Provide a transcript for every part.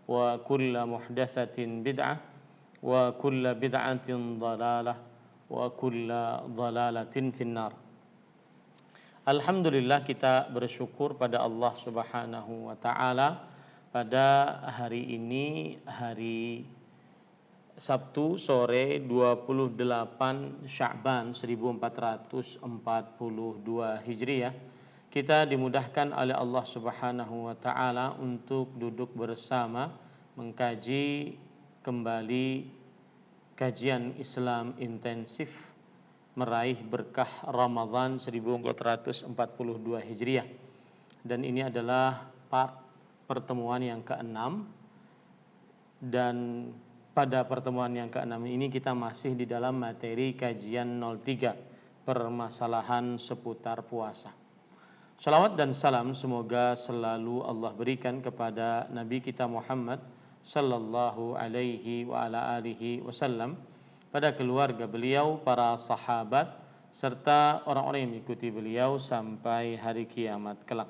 وكل محدثة بدعة وكل بدعة ضلالة وكل ضلالة في النار. Alhamdulillah, kita bersyukur pada Allah Subhanahu wa taala pada hari ini, hari Sabtu sore 28 Sya'ban 1442 Hijriah. Kita dimudahkan oleh Allah Subhanahu wa taala untuk duduk bersama mengkaji kembali kajian Islam intensif meraih berkah Ramadan 1442 Hijriah. Dan ini adalah pertemuan yang ke-6, dan pada pertemuan yang ke-6 ini kita masih di dalam materi kajian 03, permasalahan seputar puasa. Salawat dan salam semoga selalu Allah berikan kepada Nabi kita Muhammad sallallahu alaihi wa ala alihi wasallam, pada keluarga beliau, para sahabat, serta orang-orang yang mengikuti beliau sampai hari kiamat kelak.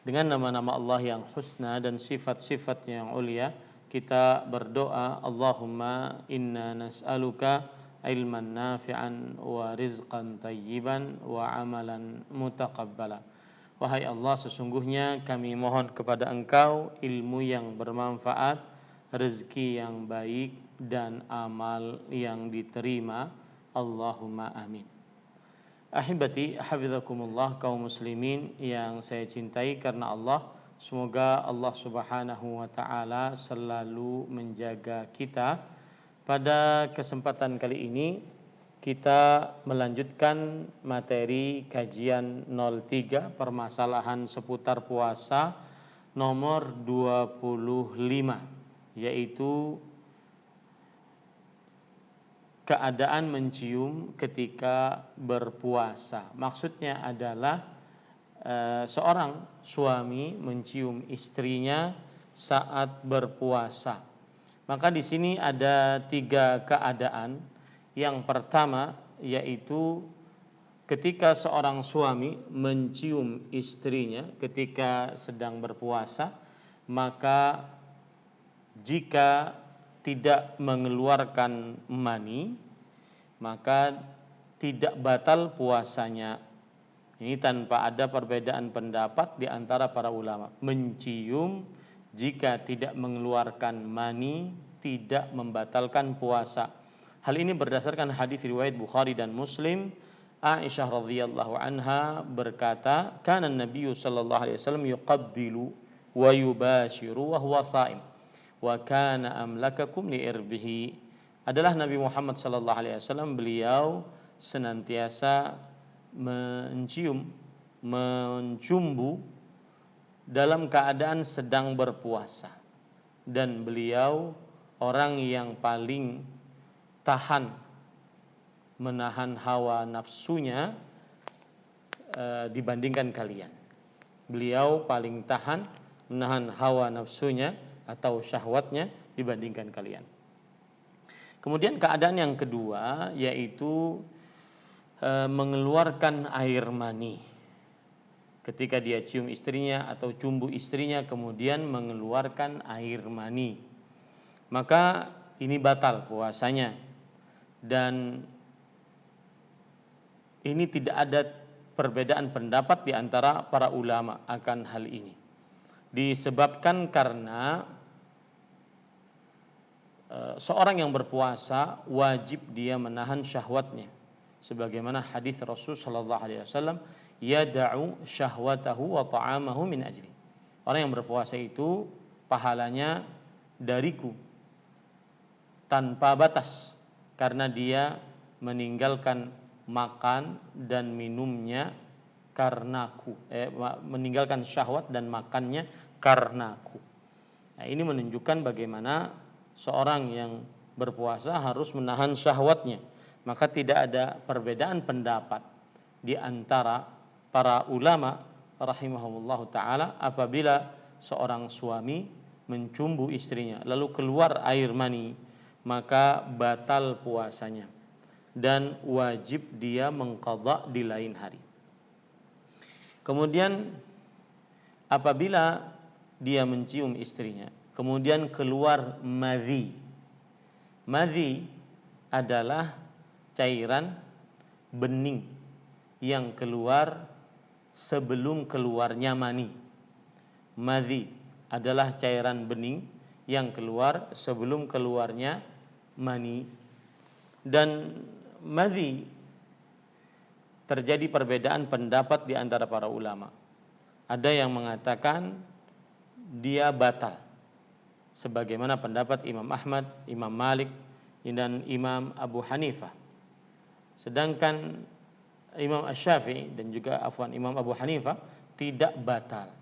Dengan nama-nama Allah yang husna dan sifat-sifat yang ulia, kita berdoa, Allahumma inna nas'aluka ilman nafi'an wa rizqan tayyiban wa amalan mutaqabbala. Wahai Allah, sesungguhnya kami mohon kepada Engkau ilmu yang bermanfaat, rezeki yang baik, dan amal yang diterima. Allahumma amin. Ahibati hafizakumullah, kaum muslimin yang saya cintai karena Allah, semoga Allah Subhanahu wa taala selalu menjaga kita. Pada kesempatan kali ini kita melanjutkan materi kajian 03, permasalahan seputar puasa, nomor 25, yaitu keadaan mencium ketika berpuasa. Maksudnya adalah seorang suami mencium istrinya saat berpuasa. Maka di sini ada 3 keadaan. Yang pertama yaitu ketika seorang suami mencium istrinya ketika sedang berpuasa, maka jika tidak mengeluarkan mani, maka tidak batal puasanya. Ini tanpa ada perbedaan pendapat di antara para ulama. Mencium jika tidak mengeluarkan mani tidak membatalkan puasa. Hal ini berdasarkan hadis riwayat Bukhari dan Muslim. Aisyah radhiyallahu anha berkata, "Kana an-nabiy sallallahu alaihi wasallam yuqabbilu wa yubashiru wa huwa sha'im. Wa kana amlakakum li irbihi." Adalah Nabi Muhammad sallallahu alaihi wasallam, beliau senantiasa mencium, mencumbu dalam keadaan sedang berpuasa, dan beliau orang yang paling tahan menahan hawa nafsunya dibandingkan kalian. Beliau paling tahan menahan hawa nafsunya atau syahwatnya dibandingkan kalian. Kemudian keadaan yang kedua yaitu mengeluarkan air mani. Ketika dia cium istrinya atau cumbu istrinya kemudian mengeluarkan air mani, maka ini batal puasanya. Dan ini tidak ada perbedaan pendapat di antara para ulama akan hal ini. Disebabkan karena seorang yang berpuasa wajib dia menahan syahwatnya. Sebagaimana hadis Rasul sallallahu alaihi wasallam, yada'u syahwatahu wa ta'amahu min ajri. Orang yang berpuasa itu pahalanya dariku tanpa batas, karena dia meninggalkan makan dan minumnya karenaku, meninggalkan syahwat dan makannya karenaku. Nah, ini menunjukkan bagaimana seorang yang berpuasa harus menahan syahwatnya. Maka tidak ada perbedaan pendapat di antara para ulama rahimahumullah ta'ala apabila seorang suami mencumbu istrinya lalu keluar air mani, maka batal puasanya dan wajib dia mengqadha di lain hari. Kemudian apabila dia mencium istrinya, kemudian keluar madhi. Madhi adalah cairan bening yang keluar sebelum keluarnya mani. Madhi adalah cairan bening yang keluar sebelum keluarnya mani. Dan madhi terjadi perbedaan pendapat di antara para ulama. Ada yang mengatakan dia batal, sebagaimana pendapat Imam Ahmad, Imam Malik, dan Imam Abu Hanifah. Sedangkan Imam Asy-Syafi'i dan juga Imam Abu Hanifah tidak batal.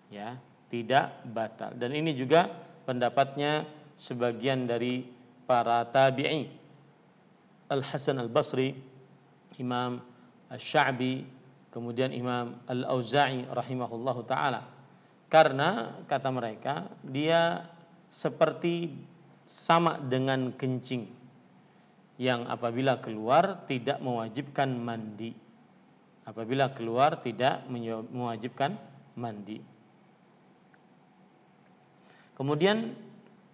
Ya, tidak batal. Dan ini juga pendapatnya sebagian dari para tabi'i, Al-Hasan Al-Basri, Imam Asy-Sya'bi, kemudian Imam Al-Auza'i rahimahullahu taala. Karena kata mereka dia seperti sama dengan kencing yang apabila keluar tidak mewajibkan mandi. Apabila keluar tidak mewajibkan mandi. Kemudian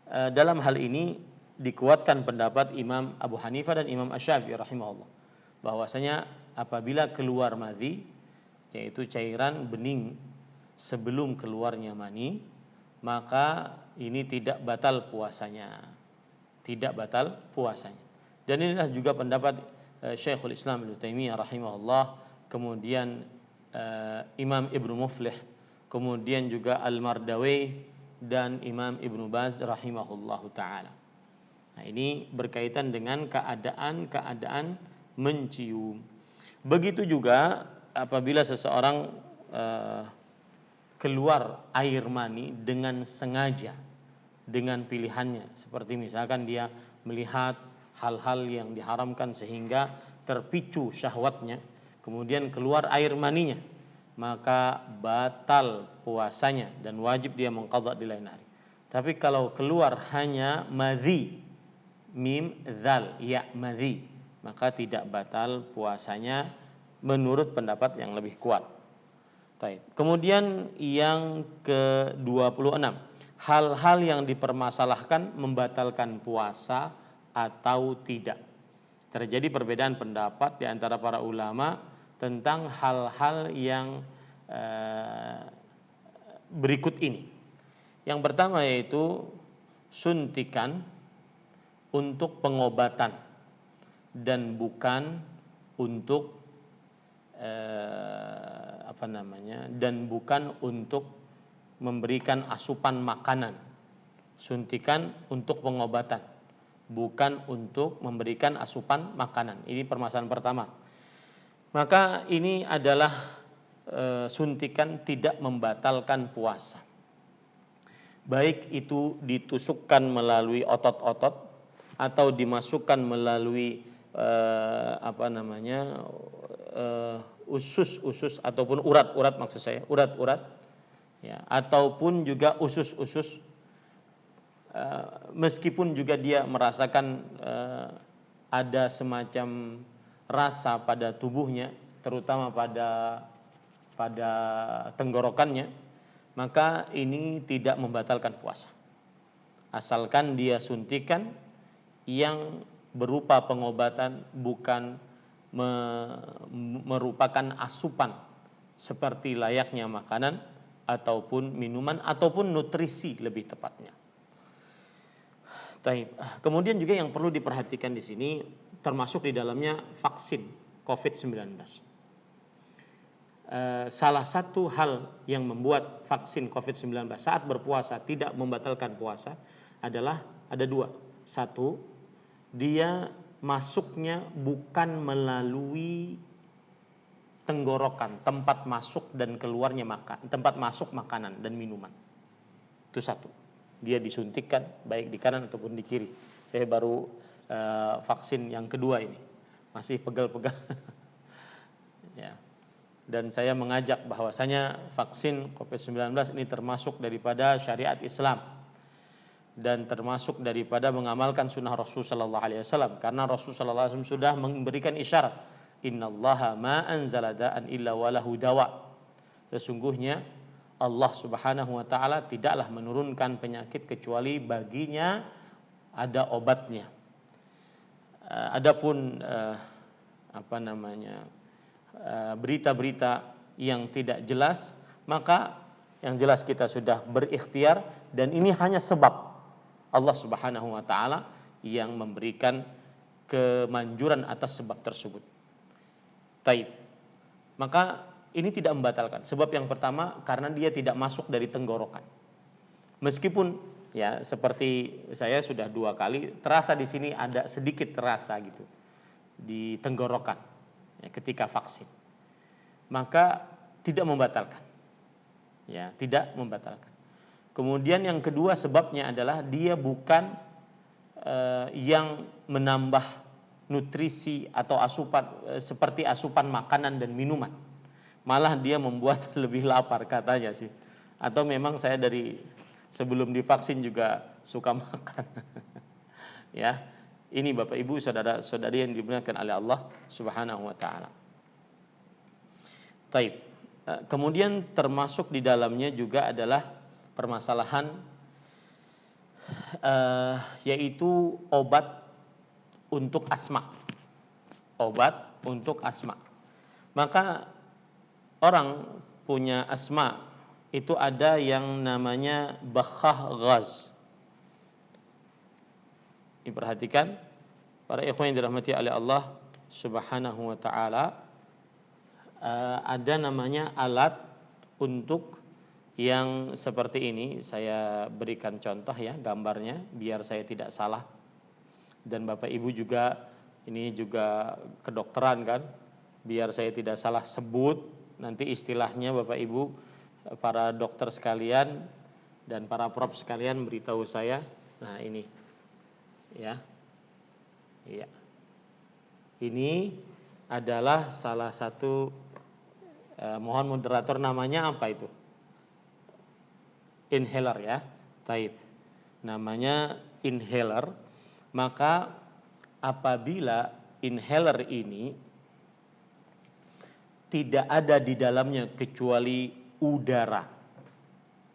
dalam hal ini dikuatkan pendapat Imam Abu Hanifah dan Imam Asy-Syafi'i rahimahullah, bahwasanya apabila keluar madhi, yaitu cairan bening sebelum keluarnya mani, maka ini tidak batal puasanya. Tidak batal puasanya. Dan inilah juga pendapat Syekhul Islam Ibnu Taimiyah rahimahullah, kemudian Imam Ibnu Muflih, kemudian juga Al-Mardawi dan Imam Ibnu Baz rahimahullahu taala. Nah, ini berkaitan dengan keadaan mencium. Begitu juga apabila seseorang keluar air mani dengan sengaja, dengan pilihannya, seperti misalkan dia melihat hal-hal yang diharamkan sehingga terpicu syahwatnya, kemudian keluar air maninya, maka batal puasanya dan wajib dia mengqadha di lain hari. Tapi kalau keluar hanya madhi, mim dzal ya madhi, maka tidak batal puasanya menurut pendapat yang lebih kuat. Baik. Kemudian yang ke-26, hal-hal yang dipermasalahkan membatalkan puasa atau tidak. Terjadi perbedaan pendapat di antara para ulama tentang hal-hal yang berikut ini. Yang pertama yaitu suntikan untuk pengobatan dan bukan untuk dan bukan untuk memberikan asupan makanan. Suntikan untuk pengobatan, bukan untuk memberikan asupan makanan. Ini permasalahan pertama. Maka ini adalah suntikan tidak membatalkan puasa. Baik itu ditusukkan melalui otot-otot atau dimasukkan melalui usus-usus ataupun urat-urat, maksud saya urat-urat, ya, ataupun juga usus-usus, meskipun juga dia merasakan ada semacam rasa pada tubuhnya, terutama pada tenggorokannya, maka ini tidak membatalkan puasa, asalkan dia suntikan yang berupa pengobatan, bukan merupakan asupan seperti layaknya makanan ataupun minuman ataupun nutrisi lebih tepatnya. Kemudian juga yang perlu diperhatikan di sini termasuk di dalamnya vaksin COVID-19. Salah satu hal yang membuat vaksin COVID-19 saat berpuasa tidak membatalkan puasa adalah ada dua. Satu, dia masuknya bukan melalui tenggorokan, tempat masuk dan keluarnya tempat masuk makanan dan minuman. Itu satu. Dia disuntikkan baik di kanan ataupun di kiri. Saya baru vaksin yang kedua ini, masih pegal-pegal. Ya. Dan saya mengajak bahwasanya vaksin COVID-19 ini termasuk daripada syariat Islam dan termasuk daripada mengamalkan sunnah Rasul sallallahu alaihi wasallam, karena Rasul sallallahu alaihi wasallam sudah memberikan isyarat, innallaha ma anzala da'an illa walahu dawa. Sesungguhnya Allah Subhanahu wa taala tidaklah menurunkan penyakit kecuali baginya ada obatnya. Adapun berita-berita yang tidak jelas, maka yang jelas kita sudah berikhtiar, dan ini hanya sebab Allah Subhanahu wa taala yang memberikan kemanjuran atas sebab tersebut. Taib. Maka ini tidak membatalkan. Sebab yang pertama karena dia tidak masuk dari tenggorokan. Meskipun ya seperti saya sudah 2 kali terasa di sini ada sedikit terasa gitu di tenggorokan ya, ketika vaksin. Maka tidak membatalkan. Ya, tidak membatalkan. Kemudian yang kedua sebabnya adalah dia bukan yang menambah nutrisi atau asupan seperti asupan makanan dan minuman. Malah dia membuat lebih lapar katanya sih. Atau memang saya dari sebelum divaksin juga suka makan. Ya. Ini Bapak Ibu saudara-saudari yang dimuliakan oleh Allah Subhanahu wa taala. Taib. Kemudian termasuk di dalamnya juga adalah permasalahan yaitu obat untuk asma. Obat untuk asma. Maka orang punya asma itu ada yang namanya bakhah ghaz. Diperhatikan para ikhwan yang dirahmati oleh Allah Subhanahu wa taala, ada namanya alat untuk yang seperti ini. Saya berikan contoh ya gambarnya biar saya tidak salah, dan Bapak Ibu juga ini juga kedokteran kan, biar saya tidak salah sebut nanti istilahnya Bapak Ibu para dokter sekalian dan para prof sekalian beritahu saya. Nah ini ya, iya. Ini adalah salah satu mohon moderator namanya apa itu? Inhaler ya, taib. Namanya inhaler. Maka apabila inhaler ini tidak ada di dalamnya kecuali udara,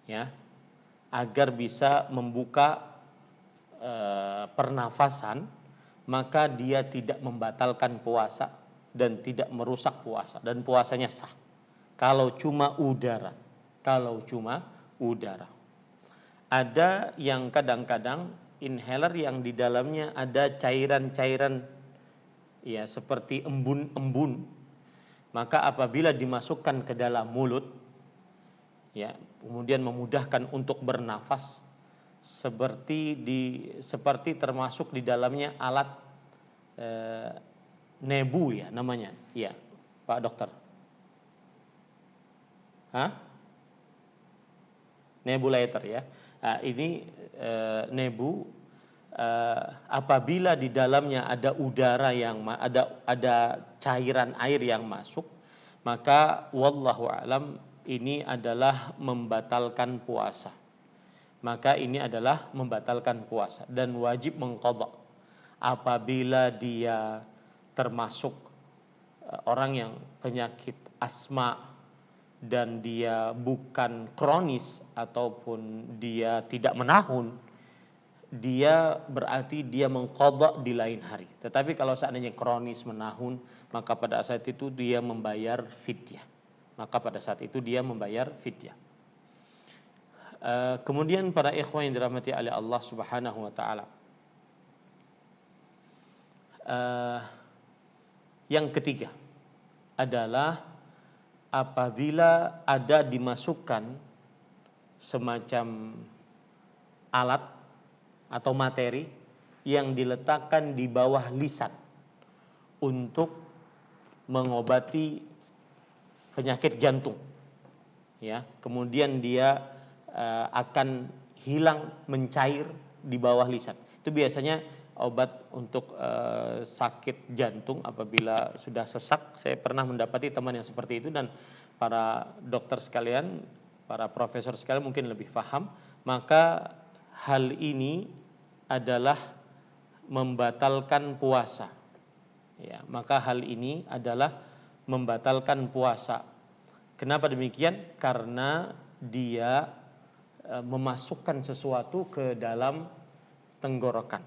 ya, agar bisa membuka pernafasan, maka dia tidak membatalkan puasa dan tidak merusak puasa, dan puasanya sah. Kalau cuma udara, Ada yang kadang-kadang inhaler yang di dalamnya ada cairan-cairan ya seperti embun-embun, maka apabila dimasukkan ke dalam mulut ya, kemudian memudahkan untuk bernafas, seperti termasuk di dalamnya alat nebu ya namanya, ya Pak Dokter. Nebulator ya. Nah, ini nebu, apabila di dalamnya ada udara yang ada cairan air yang masuk, maka wallahu alam ini adalah membatalkan puasa. Maka ini adalah membatalkan puasa dan wajib mengqadha. Apabila dia termasuk orang yang penyakit asma dan dia bukan kronis ataupun dia tidak menahun, dia berarti dia mengqadha di lain hari. Tetapi kalau seandainya kronis menahun, maka pada saat itu dia membayar fidyah. Kemudian para ikhwan yang dirahmati oleh Allah Subhanahu wa taala, yang ketiga adalah apabila ada dimasukkan semacam alat atau materi yang diletakkan di bawah lisan untuk mengobati penyakit jantung, ya, kemudian dia akan hilang mencair di bawah lisan. Itu biasanya obat untuk sakit jantung apabila sudah sesak. Saya pernah mendapati teman yang seperti itu, dan para dokter sekalian, para profesor sekalian mungkin lebih paham. Maka hal ini adalah membatalkan puasa. Ya, maka hal ini adalah membatalkan puasa. Kenapa demikian? Karena dia memasukkan sesuatu ke dalam tenggorokan.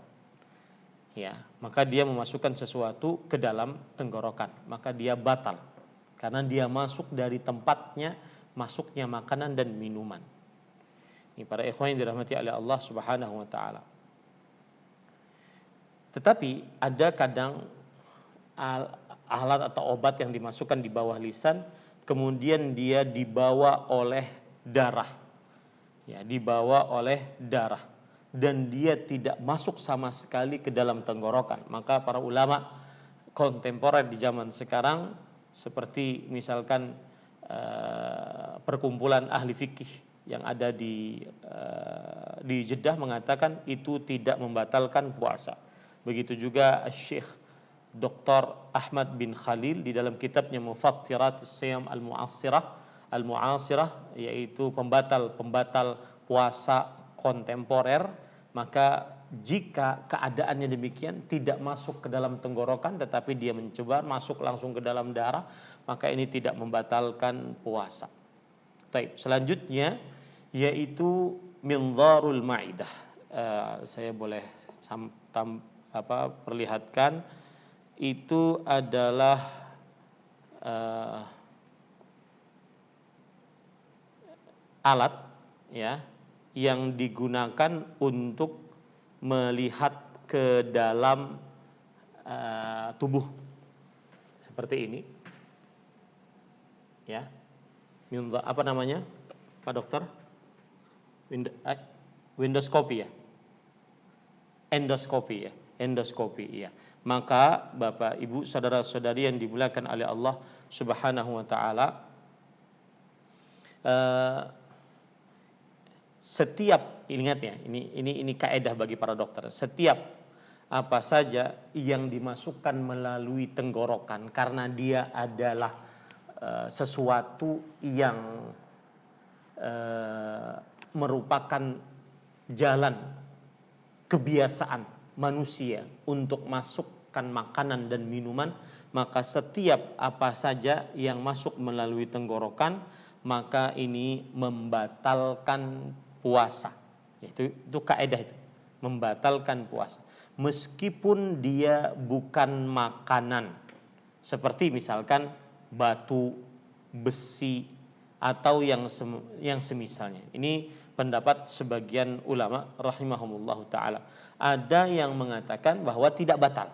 Ya, maka dia memasukkan sesuatu ke dalam tenggorokan, maka dia batal karena dia masuk dari tempatnya masuknya makanan dan minuman. Ini para ikhwan yang dirahmati oleh Allah Subhanahu wa taala. Tetapi ada kadang alat atau obat yang dimasukkan di bawah lisan kemudian dia dibawa oleh darah. Ya, dibawa oleh darah dan dia tidak masuk sama sekali ke dalam tenggorokan. Maka para ulama kontemporer di zaman sekarang seperti misalkan perkumpulan ahli fikih yang ada di Jeddah mengatakan itu tidak membatalkan puasa. Begitu juga Syekh Dr. Ahmad bin Khalil di dalam kitabnya Mufattiratus Shiyam Al-Mu'asirah yaitu pembatal puasa kontemporer, maka jika keadaannya demikian tidak masuk ke dalam tenggorokan tetapi dia mencoba masuk langsung ke dalam darah, maka ini tidak membatalkan puasa. Baik, selanjutnya yaitu mindharul ma'idah. Saya boleh perlihatkan itu adalah alat ya yang digunakan untuk melihat ke dalam tubuh seperti ini ya. Apa namanya Pak Dokter? Endoskopi ya. Endoskopi ya. Maka Bapak Ibu saudara-saudari yang dimuliakan oleh Allah Subhanahu wa taala, setiap ingat ya, ini kaedah bagi para dokter. Setiap apa saja yang dimasukkan melalui tenggorokan karena dia adalah sesuatu yang merupakan jalan kebiasaan manusia untuk masukkan makanan dan minuman, maka setiap apa saja yang masuk melalui tenggorokan maka ini membatalkan puasa. Itu kaidah itu, membatalkan puasa. Meskipun dia bukan makanan, seperti misalkan batu, besi atau yang semisalnya. Ini pendapat sebagian ulama rahimahumullah taala. Ada yang mengatakan bahwa tidak batal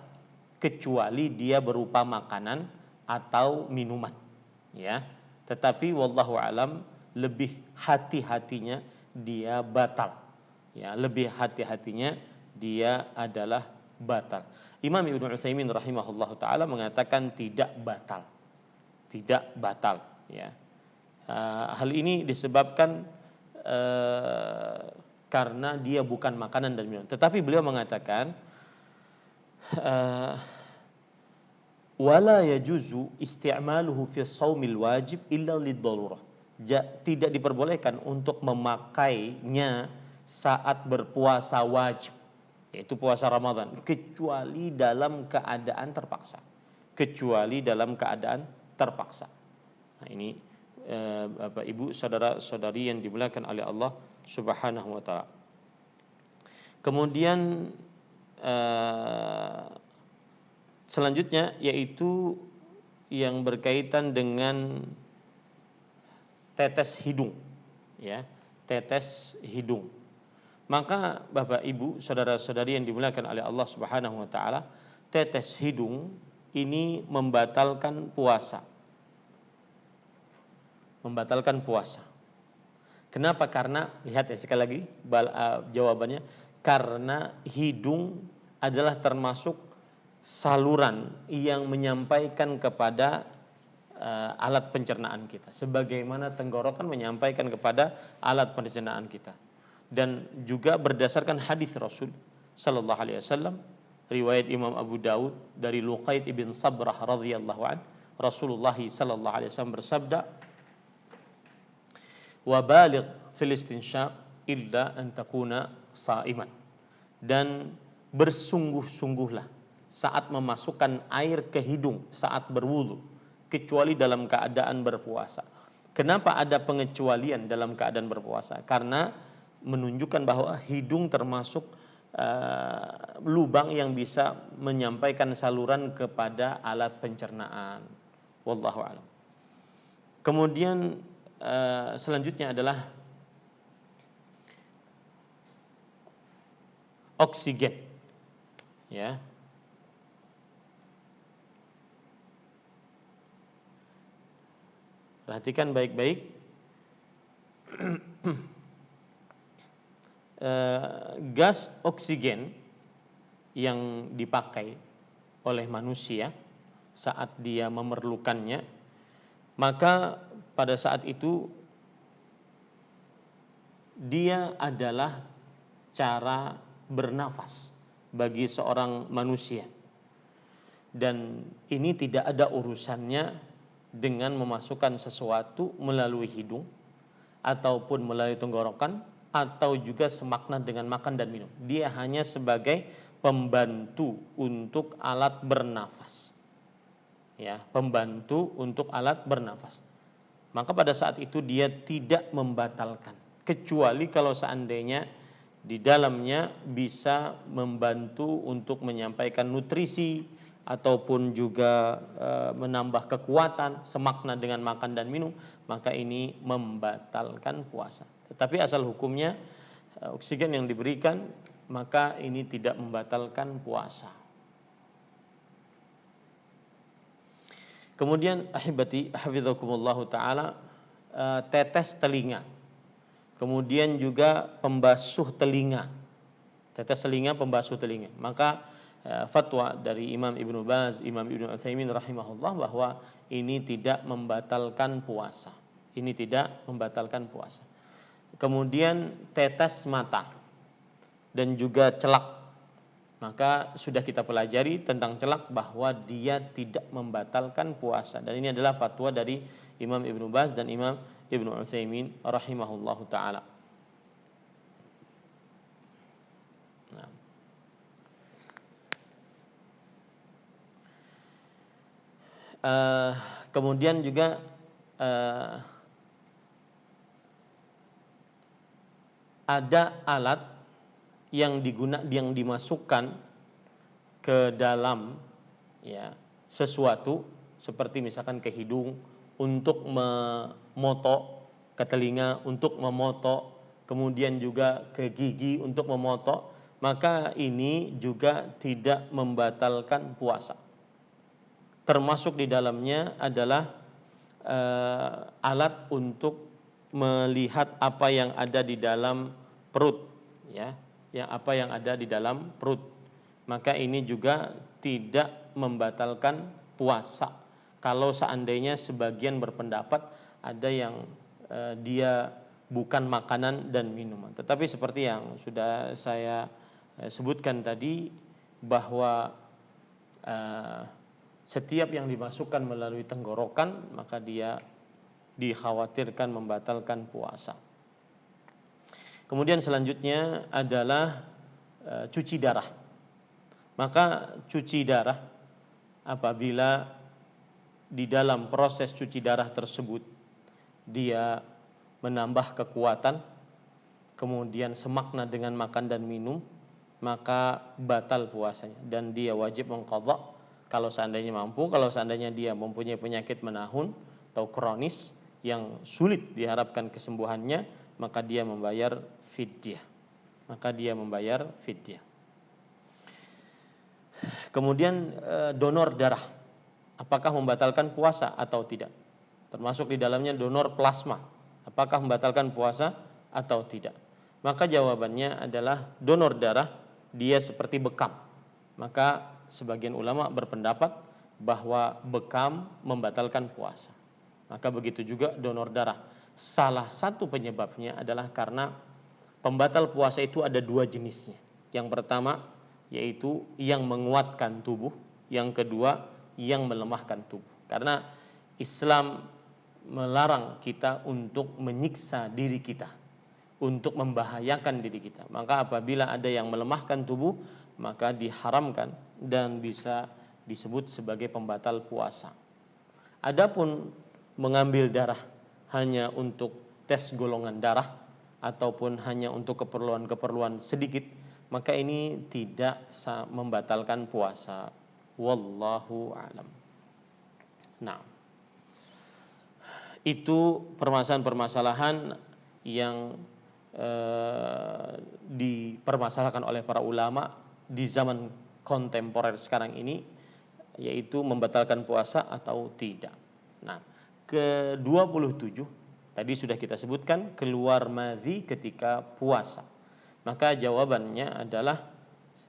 kecuali dia berupa makanan atau minuman, ya. Tetapi wallahu alam lebih hati-hatinya dia batal. Ya, lebih hati-hatinya dia adalah batal. Imam Ibnu Utsaimin rahimahullah taala mengatakan tidak batal. Tidak batal, ya. Hal ini disebabkan karena dia bukan makanan dan minuman. Tetapi beliau mengatakan wala yajuzu isti'maluhu fi shaumil wajib illa lid-darurah. Tidak diperbolehkan untuk memakainya saat berpuasa wajib, yaitu puasa Ramadan, kecuali dalam keadaan terpaksa. Kecuali dalam keadaan terpaksa. Nah, ini Bapak Ibu saudara-saudari yang dimuliakan oleh Allah Subhanahu wa taala. Kemudian selanjutnya yaitu yang berkaitan dengan tetes hidung, ya, tetes hidung. Maka Bapak Ibu saudara-saudari yang dimuliakan oleh Allah Subhanahu wa taala, tetes hidung ini membatalkan puasa. Membatalkan puasa. Kenapa? Karena lihat ya sekali lagi jawabannya, karena hidung adalah termasuk saluran yang menyampaikan kepada alat pencernaan kita, sebagaimana tenggorokan menyampaikan kepada alat pencernaan kita. Dan juga berdasarkan hadis Rasul sallallahu alaihi wasallam, riwayat Imam Abu Daud dari Luqait ibn Sabrah radhiyallahu an, Rasulullah sallallahu alaihi wasallam bersabda, wa baligh fil istinsyaq illa an takuna sa'iman. Dan bersungguh-sungguhlah saat memasukkan air ke hidung saat berwudu, kecuali dalam keadaan berpuasa. Kenapa ada pengecualian dalam keadaan berpuasa? Karena menunjukkan bahwa hidung termasuk lubang yang bisa menyampaikan saluran kepada alat pencernaan. Wallahu a'lam. Kemudian selanjutnya adalah oksigen, ya. Perhatikan baik-baik. Gas oksigen yang dipakai oleh manusia saat dia memerlukannya, maka pada saat itu dia adalah cara bernafas bagi seorang manusia, dan ini tidak ada urusannya dengan memasukkan sesuatu melalui hidung ataupun melalui tenggorokan atau juga semakna dengan makan dan minum. Dia hanya sebagai pembantu untuk alat bernafas. Ya, pembantu untuk alat bernafas. Maka pada saat itu dia tidak membatalkan, kecuali kalau seandainya di dalamnya bisa membantu untuk menyampaikan nutrisi ataupun juga menambah kekuatan semakna dengan makan dan minum, maka ini membatalkan puasa. Tetapi asal hukumnya oksigen yang diberikan, maka ini tidak membatalkan puasa. Kemudian ahibati hafizakumullahu taala, tetes telinga. Kemudian juga pembasuh telinga. Tetes telinga, pembasuh telinga. Maka fatwa dari Imam Ibnu Baz, Imam Ibnu Utsaimin rahimahullah bahwa ini tidak membatalkan puasa. Ini tidak membatalkan puasa. Kemudian tetes mata dan juga celak. Maka sudah kita pelajari tentang celak bahwa dia tidak membatalkan puasa. Dan ini adalah fatwa dari Imam Ibnu Baz dan Imam Ibnu Utsaimin rahimahullahu taala. Kemudian juga ada alat yang dimasukkan ke dalam, ya, sesuatu seperti misalkan ke hidung untuk memotok, ke telinga untuk memotok, kemudian juga ke gigi untuk memotok, maka ini juga tidak membatalkan puasa. Termasuk di dalamnya adalah alat untuk melihat apa yang ada di dalam perut, ya, apa yang ada di dalam perut. Maka ini juga tidak membatalkan puasa. Kalau seandainya sebagian berpendapat ada yang dia bukan makanan dan minuman. Tetapi seperti yang sudah saya sebutkan tadi, bahwa setiap yang dimasukkan melalui tenggorokan maka dia dikhawatirkan membatalkan puasa. Kemudian selanjutnya adalah cuci darah. Maka cuci darah, apabila di dalam proses cuci darah tersebut dia menambah kekuatan, kemudian semakna dengan makan dan minum, maka batal puasanya dan dia wajib mengqadha kalau seandainya mampu. Kalau seandainya dia mempunyai penyakit menahun atau kronis yang sulit diharapkan kesembuhannya, maka dia membayar fidyah. Kemudian donor darah, apakah membatalkan puasa atau tidak? Termasuk di dalamnya donor plasma, apakah membatalkan puasa atau tidak? Maka jawabannya adalah donor darah dia seperti bekam. Maka sebagian ulama berpendapat bahwa bekam membatalkan puasa. Maka begitu juga donor darah. Salah satu penyebabnya adalah karena pembatal puasa itu ada dua jenisnya. Yang pertama yaitu yang menguatkan tubuh, yang kedua yang melemahkan tubuh. Karena Islam melarang kita untuk menyiksa diri kita, untuk membahayakan diri kita. Maka apabila ada yang melemahkan tubuh, maka diharamkan dan bisa disebut sebagai pembatal puasa. Adapun mengambil darah hanya untuk tes golongan darah ataupun hanya untuk keperluan-keperluan sedikit, maka ini tidak membatalkan puasa. Wallahu a'lam. Nah, itu permasalahan-permasalahan yang dipermasalahkan oleh para ulama di zaman kontemporer sekarang ini, yaitu membatalkan puasa atau tidak. Nah, ke-27 tadi sudah kita sebutkan, keluar madhi ketika puasa. Maka jawabannya adalah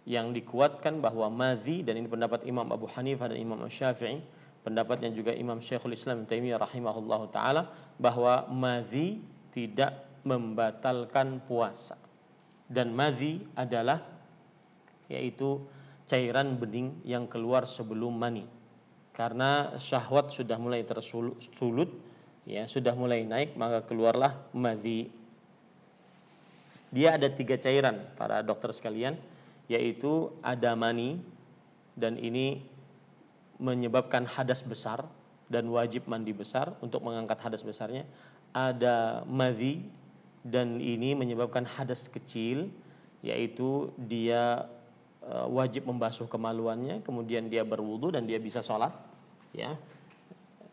yang dikuatkan bahwa madhi, dan ini pendapat Imam Abu Hanifah dan Imam Syafi'i, pendapatnya juga Imam Syekhul Islam Taimiyah rahimahullahu taala, bahwa madhi tidak membatalkan puasa. Dan madhi adalah yaitu cairan bening yang keluar sebelum mani. Karena syahwat sudah mulai tersulut, ya, sudah mulai naik, maka keluarlah madhi. Dia ada 3 cairan para dokter sekalian, yaitu ada mani, dan ini menyebabkan hadas besar dan wajib mandi besar untuk mengangkat hadas besarnya. Ada madhi, dan ini menyebabkan hadas kecil, yaitu dia wajib membasuh kemaluannya, kemudian dia berwudu dan dia bisa sholat, ya.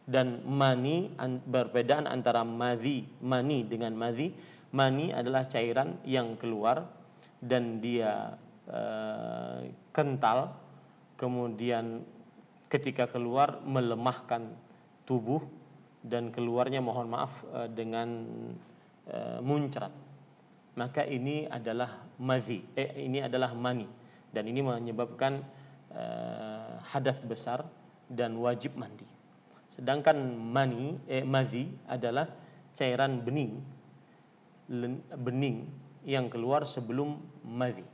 Dan mani, perbedaan antara mani dengan madhi. Mani adalah cairan yang keluar dan dia kental, kemudian ketika keluar melemahkan tubuh, dan keluarnya mohon maaf dengan muncrat. Maka ini adalah madhi, ini adalah mani, dan ini menyebabkan hadas besar dan wajib mandi. Sedangkan madhi adalah cairan bening yang keluar sebelum madhi,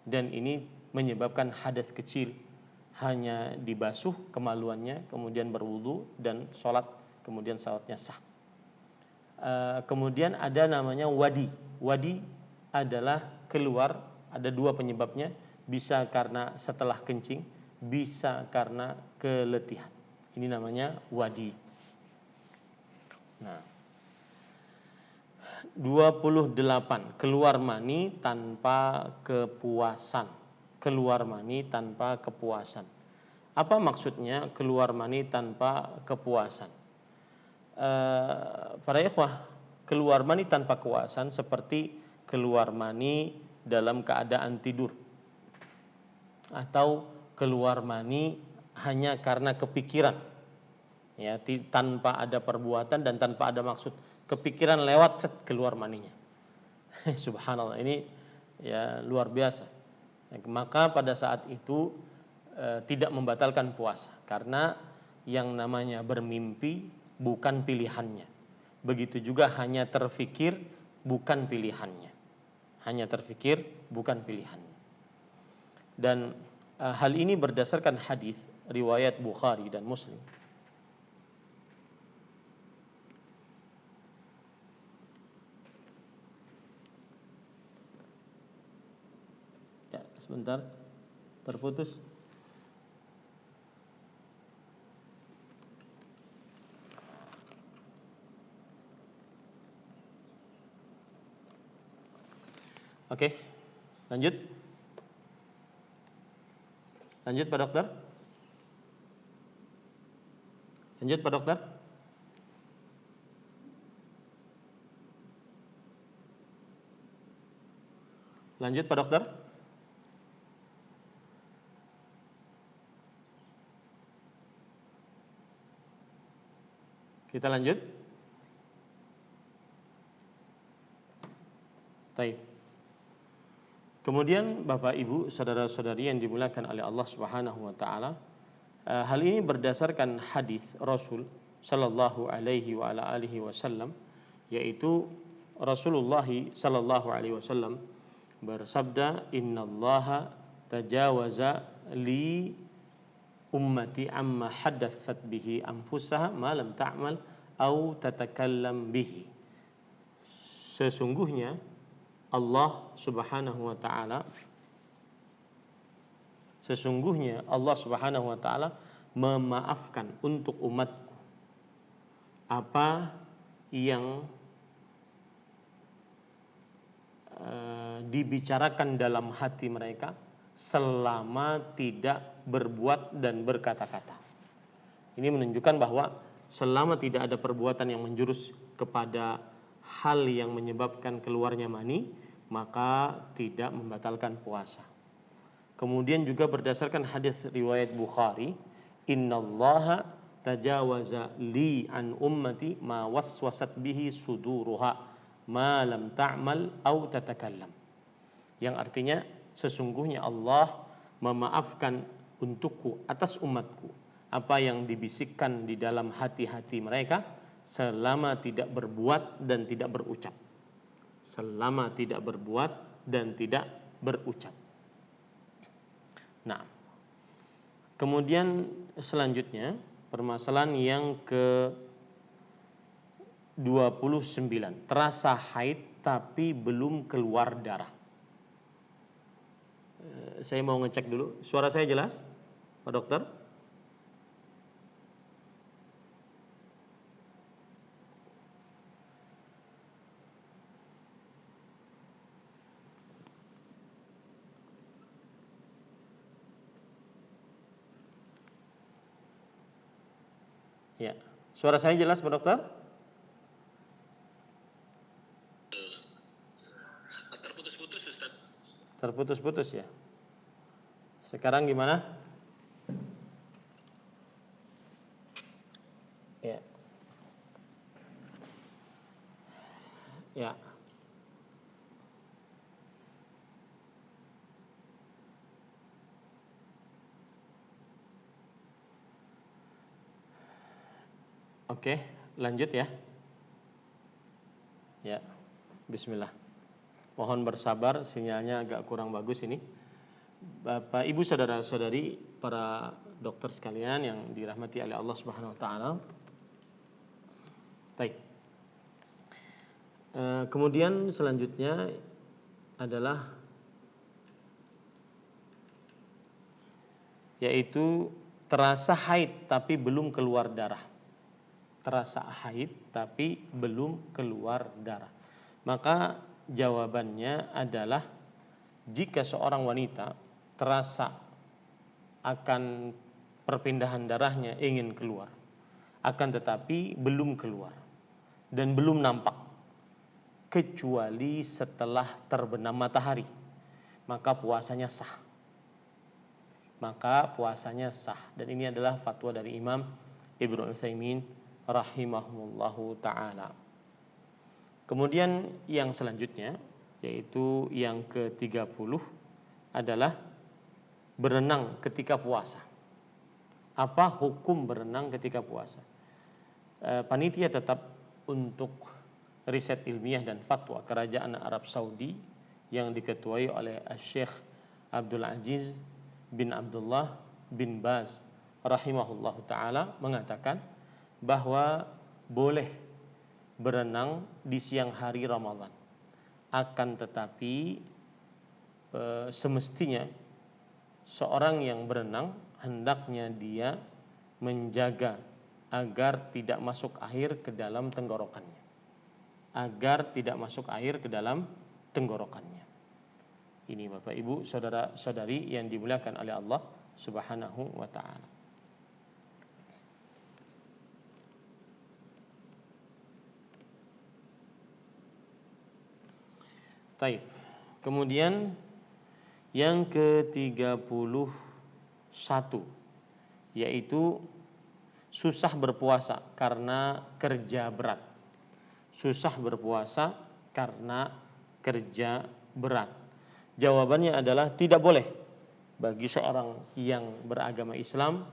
dan ini menyebabkan hadas kecil, hanya dibasuh kemaluannya, kemudian berwudu dan sholat, kemudian sholatnya sah. Kemudian ada namanya wadi. Wadi adalah keluar, ada 2 penyebabnya, bisa karena setelah kencing, bisa karena keletihan. Ini namanya wadi. Nah, 28, keluar mani tanpa kepuasan. Keluar mani tanpa kepuasan. Apa maksudnya keluar mani tanpa kepuasan? Para ikhwah, keluar mani tanpa kepuasan seperti keluar mani dalam keadaan tidur, atau keluar mani hanya karena kepikiran, ya, tanpa ada perbuatan dan tanpa ada maksud. Kepikiran lewat, keluar maninya. Subhanallah, ini ya luar biasa. Maka pada saat itu tidak membatalkan puasa, karena yang namanya bermimpi bukan pilihannya. Begitu juga hanya terfikir bukan pilihannya. Hanya terfikir bukan pilihannya. Dan hal ini berdasarkan hadis riwayat Bukhari dan Muslim. Ya, sebentar, terputus. Oke, lanjut. Lanjut Pak Dokter. Lanjut Pak Dokter. Lanjut Pak Dokter. Kita lanjut. Baik. Kemudian Bapak Ibu, saudara-saudari yang dimuliakan oleh Allah Subhanahu wa taala, hal ini berdasarkan hadis Rasul sallallahu alaihi wa ala alihi wasallam, yaitu Rasulullah sallallahu alaihi wasallam bersabda, "Innallaha tajawaza li ummati amma haddatsat bihi anfusaha ma lam ta'mal au tatakallam bihi." Sesungguhnya Allah Subhanahu wa taala memaafkan untuk umatku apa yang dibicarakan dalam hati mereka selama tidak berbuat dan berkata-kata. Ini menunjukkan bahwa selama tidak ada perbuatan yang menjurus kepada hal yang menyebabkan keluarnya mani, maka tidak membatalkan puasa. Kemudian juga berdasarkan hadis riwayat Bukhari, innallaha tajawaza li an ummati ma waswasat bihi suduruha ma lam ta'mal au tatakallam. Yang artinya sesungguhnya Allah memaafkan untukku atas umatku apa yang dibisikkan di dalam hati-hati mereka selama tidak berbuat dan tidak berucap. Selama tidak berbuat dan tidak berucap. Nah, kemudian selanjutnya permasalahan yang ke-29, terasa haid tapi belum keluar darah. Saya mau ngecek dulu, suara saya jelas, Pak Dokter? Ya, suara saya jelas, Pak Dokter? Terputus-putus, Ustaz. Terputus-putus ya. Sekarang gimana? Ya. Ya. Oke, lanjut ya. Ya. Bismillah. Mohon bersabar, sinyalnya agak kurang bagus ini. Bapak, Ibu, saudara-saudari, para dokter sekalian yang dirahmati oleh Allah Subhanahu wa taala. Baik. Kemudian selanjutnya adalah yaitu terasa haid tapi belum keluar darah. Terasa haid tapi belum keluar darah. Maka jawabannya adalah jika seorang wanita terasa akan perpindahan darahnya ingin keluar, akan tetapi belum keluar dan belum nampak kecuali setelah terbenam matahari, maka puasanya sah. Maka puasanya sah. Dan ini adalah fatwa dari Imam Ibnu Utsaimin rahimahullahu taala. Kemudian yang selanjutnya yaitu yang ke-30 adalah berenang ketika puasa. Apa hukum berenang ketika puasa? Panitia tetap untuk riset ilmiah dan fatwa Kerajaan Arab Saudi yang diketuai oleh Syekh Abdul Aziz bin Abdullah bin Baz rahimahullahu taala mengatakan bahwa boleh berenang di siang hari Ramadan. Akan tetapi semestinya seorang yang berenang hendaknya dia menjaga agar tidak masuk air ke dalam tenggorokannya. Agar tidak masuk air ke dalam tenggorokannya. Ini Bapak Ibu, saudara-saudari yang dimuliakan oleh Allah Subhanahu wa taala. Baik. Kemudian yang ke-31 yaitu susah berpuasa karena kerja berat. Susah berpuasa karena kerja berat. Jawabannya adalah tidak boleh bagi seorang yang beragama Islam,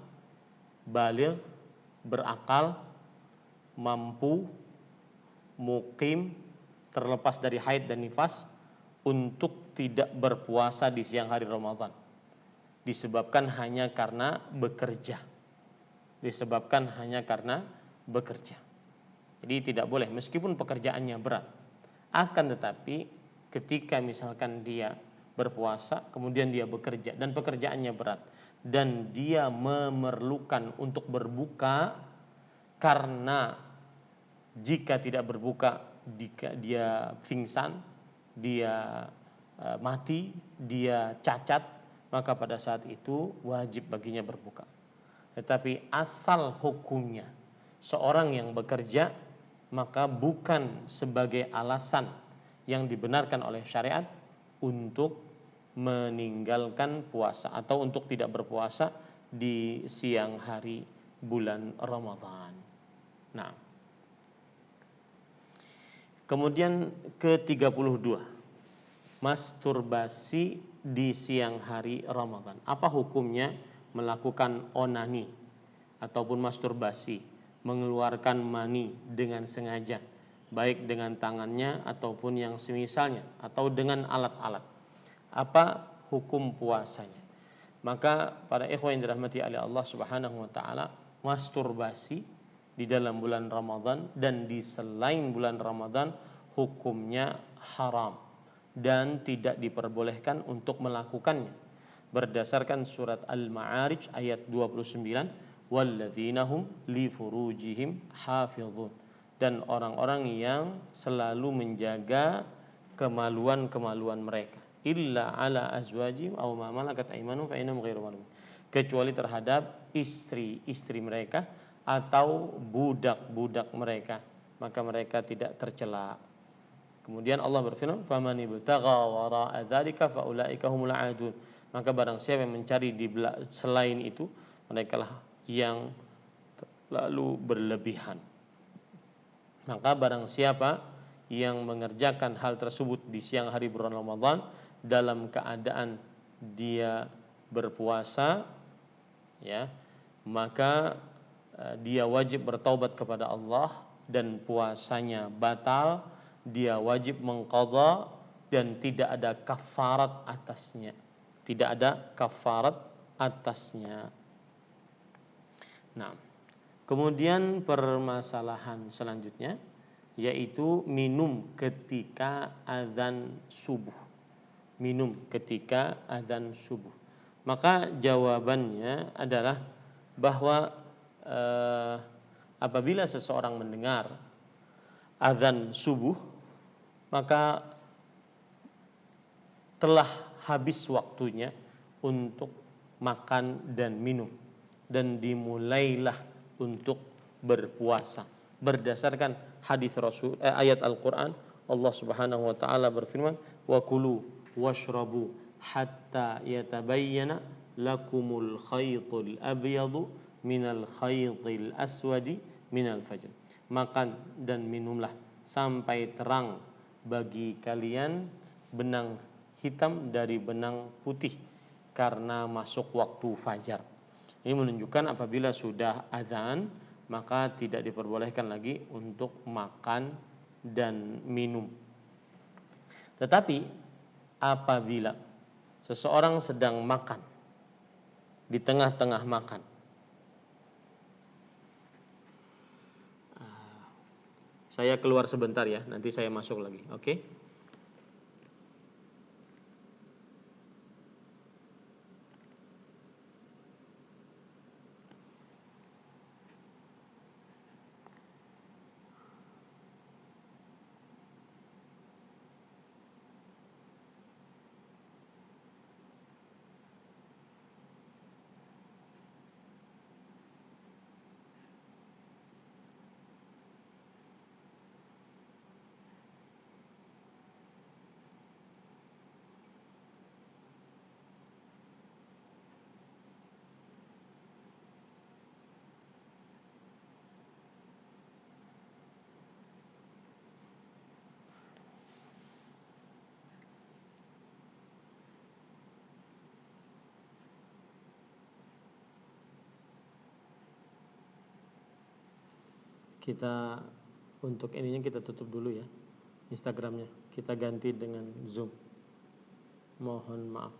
baligh, berakal, mampu, mukim, terlepas dari haid dan nifas untuk tidak berpuasa di siang hari Ramadan disebabkan hanya karena bekerja. Jadi tidak boleh meskipun pekerjaannya berat. Akan tetapi ketika misalkan dia berpuasa kemudian dia bekerja dan pekerjaannya berat dan dia memerlukan untuk berbuka karena Jika tidak berbuka, dia pingsan, dia mati, dia cacat, maka pada saat itu wajib baginya berbuka. Tetapi asal hukumnya seorang yang bekerja, maka bukan sebagai alasan yang dibenarkan oleh syariat untuk meninggalkan puasa atau untuk tidak berpuasa di siang hari bulan Ramadan. Nah, kemudian ke-32, masturbasi di siang hari Ramadan. Apa hukumnya melakukan onani ataupun masturbasi, mengeluarkan mani dengan sengaja, baik dengan tangannya ataupun yang semisalnya, atau dengan alat-alat? Apa hukum puasanya? Maka para ikhwan yang dirahmati oleh Allah Subhanahu wa taala, masturbasi di dalam bulan Ramadan dan di selain bulan Ramadan hukumnya haram dan tidak diperbolehkan untuk melakukannya. Berdasarkan surat Al-Ma'arij ayat 29, walladzina hum li furujihim hafizun, dan orang-orang yang selalu menjaga kemaluan-kemaluan mereka, illa ala azwajihim aw ma malakat aymanuhum fa innahum ghairu malumin, kecuali terhadap istri-istri mereka atau budak-budak mereka, maka mereka tidak tercela. Kemudian Allah berfirman, faman ibtagha wara'a dzalika faulaika humul aadun, maka barang siapa yang mencari di selain itu, mereka lah yang lalu berlebihan. Maka barang siapa yang mengerjakan hal tersebut di siang hari bulan Ramadan dalam keadaan dia berpuasa, ya, maka dia wajib bertaubat kepada Allah dan puasanya batal, dia wajib mengqadha dan tidak ada kafarat atasnya. Tidak ada kafarat atasnya. Nah, kemudian permasalahan selanjutnya yaitu minum ketika azan subuh. Minum ketika azan subuh. Maka jawabannya adalah bahwa apabila seseorang mendengar azan subuh, maka telah habis waktunya untuk makan dan minum, dan dimulailah untuk berpuasa. Berdasarkan hadis Rasul, ayat Al-Qur'an, Allah Subhanahu wa taala berfirman, wa kulu washrabu hatta yatabayyana lakumul khaytul abyadu minal khaytil aswadi minal fajr. Makan dan minumlah sampai terang bagi kalian benang hitam dari benang putih karena masuk waktu fajar. Ini menunjukkan apabila sudah azan, maka tidak diperbolehkan lagi untuk makan dan minum. Tetapi apabila seseorang sedang makan, di tengah-tengah makan, saya keluar sebentar ya, nanti saya masuk lagi, oke? Kita untuk ininya kita tutup dulu ya, Instagramnya kita ganti dengan Zoom. Mohon maaf.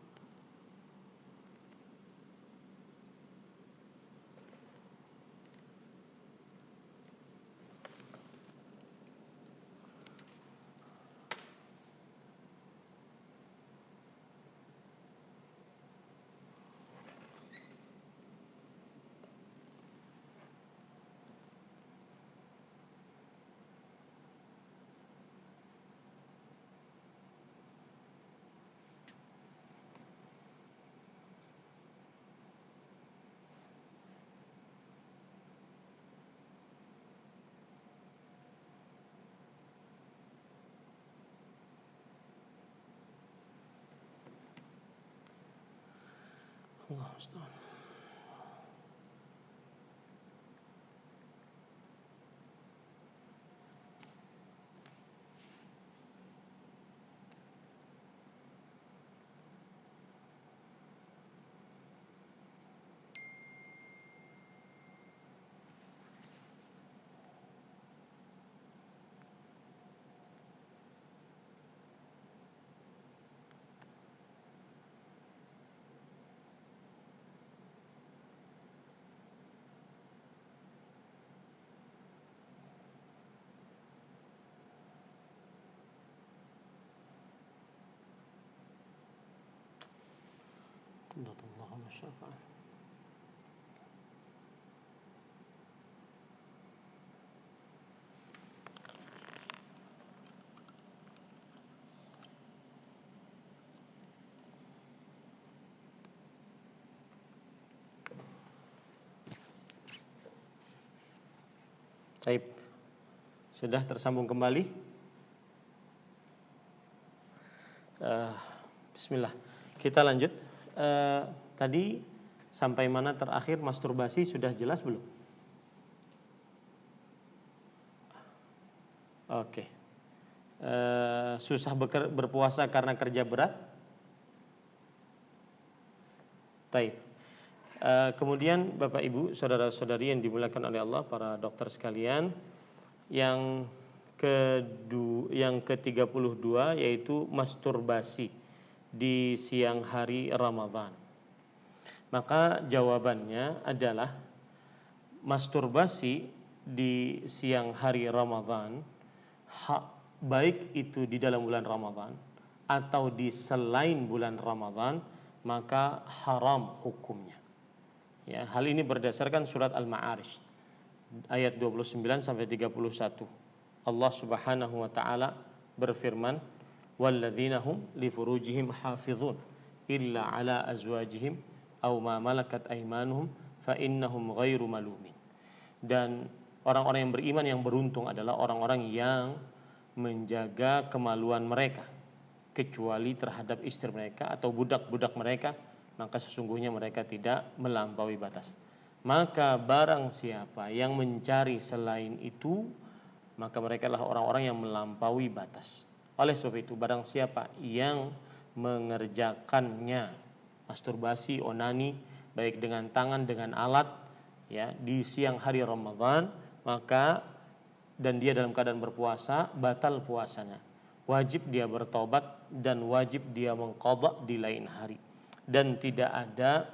Allah musta'an. Allahumma syafa'an. Baik. Sudah tersambung kembali? Bismillah. Kita lanjut. Tadi sampai mana terakhir masturbasi sudah jelas belum? Oke. Susah berpuasa karena kerja berat? Taib. Kemudian Bapak Ibu, saudara-saudari yang dimuliakan oleh Allah, para dokter sekalian, yang ke-32 yaitu masturbasi di siang hari Ramadan. Maka jawabannya adalah masturbasi di siang hari Ramadan, baik itu di dalam bulan Ramadan atau di selain bulan Ramadan, maka haram hukumnya. Ya, hal ini berdasarkan surat Al-Ma'arij ayat 29 sampai 31. Allah Subhanahu wa taala berfirman, "Walladzina hum li furujihim hafizun illa ala azwajihim aw ma malakat aymanuhum fa innahum ghairu malumin." Dan orang-orang yang beriman yang beruntung adalah orang-orang yang menjaga kemaluan mereka kecuali terhadap istri mereka atau budak-budak mereka, maka sesungguhnya mereka tidak melampaui batas. Maka barang siapa yang mencari selain itu, maka mereka adalah orang-orang yang melampaui batas. Oleh sebab itu, barang siapa yang mengerjakannya, masturbasi, onani, baik dengan tangan, dengan alat, ya, di siang hari Ramadan, maka dan dia dalam keadaan berpuasa, batal puasanya. Wajib dia bertobat dan wajib dia mengqadha di lain hari. Dan tidak ada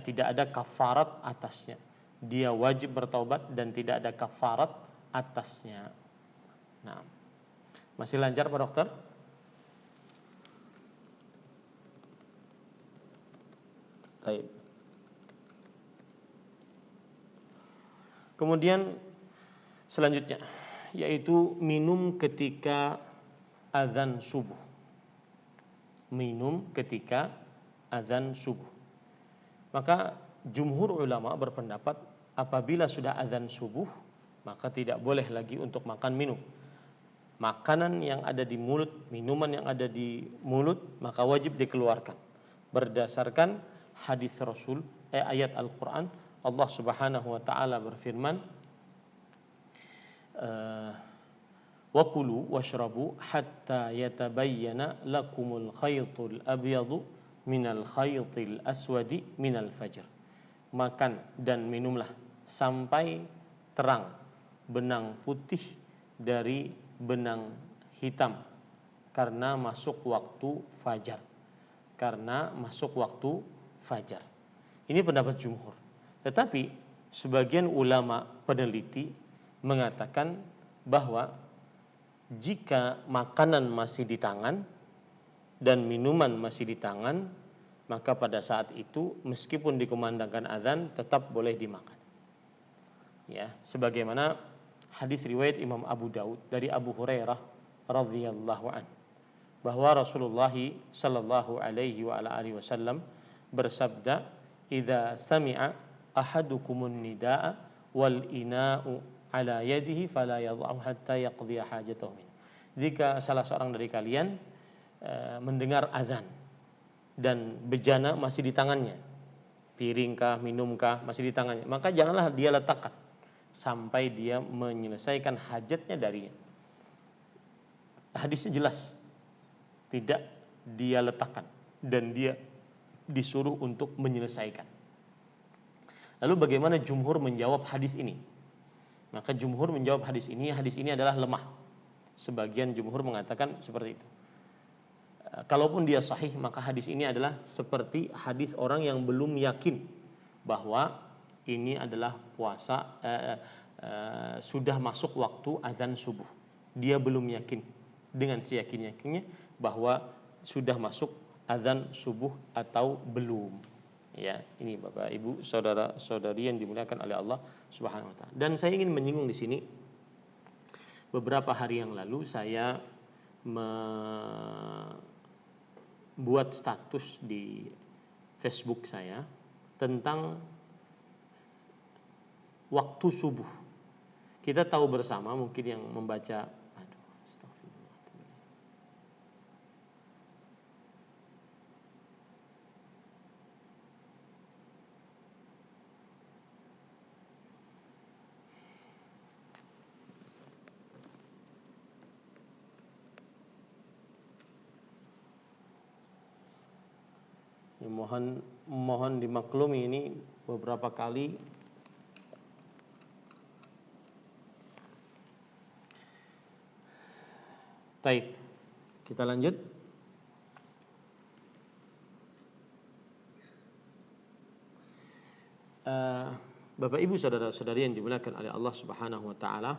tidak ada kafarat atasnya. Dia wajib bertaubat dan tidak ada kafarat atasnya. Nah, masih lancar Pak Dokter? Baik. Kemudian selanjutnya yaitu minum ketika azan subuh. Minum ketika azan subuh. Maka jumhur ulama berpendapat apabila sudah azan subuh maka tidak boleh lagi untuk makan minum. Makanan yang ada di mulut, minuman yang ada di mulut maka wajib dikeluarkan. Berdasarkan hadis Rasul, ayat Al-Qur'an, Allah Subhanahu wa taala berfirman, wa kulu washrabu hatta yatabayyana lakumul khaytul abyadu minal khaytil aswadi minal fajr. Makan dan minumlah sampai terang benang putih dari benang hitam karena masuk waktu fajar. Karena masuk waktu fajar. Ini pendapat jumhur. Tetapi sebagian ulama peneliti mengatakan bahwa jika makanan masih di tangan dan minuman masih di tangan, maka pada saat itu meskipun dikumandangkan azan tetap boleh dimakan. Ya, sebagaimana hadis riwayat Imam Abu Daud dari Abu Hurairah radhiyallahu an bahwa Rasulullah sallallahu alaihi wa ala alihi wasallam bersabda, "Idza sami'a ahadukumun nidaa wal ina'u ala yadihi fala yadh'u hatta yaqdiya hajatahu." Jika salah seorang dari kalian mendengar azan dan bejana masih di tangannya, piringkah, minumkah masih di tangannya, maka janganlah dia letakkan sampai dia menyelesaikan hajatnya darinya. Hadisnya jelas, tidak dia letakkan dan dia disuruh untuk menyelesaikan. Lalu bagaimana jumhur menjawab hadis ini? Maka jumhur menjawab hadis ini adalah lemah. Sebagian jumhur mengatakan seperti itu. Kalaupun dia sahih, maka hadis ini adalah seperti hadis orang yang belum yakin bahwa ini adalah puasa, sudah masuk waktu azan subuh. Dia belum yakin dengan seyakin-yakinnya bahwa sudah masuk azan subuh atau belum. Ya, ini Bapak Ibu, saudara-saudari yang dimuliakan oleh Allah Subhanahu wa taala. Dan saya ingin menyinggung di sini, beberapa hari yang lalu saya buat status di Facebook saya tentang waktu subuh. Kita tahu bersama, mungkin yang membaca, ya, mohon dimaklumi, ini beberapa kali Taib. Kita lanjut. Bapak Ibu, saudara-saudari yang dimuliakan oleh Allah Subhanahu wa taala,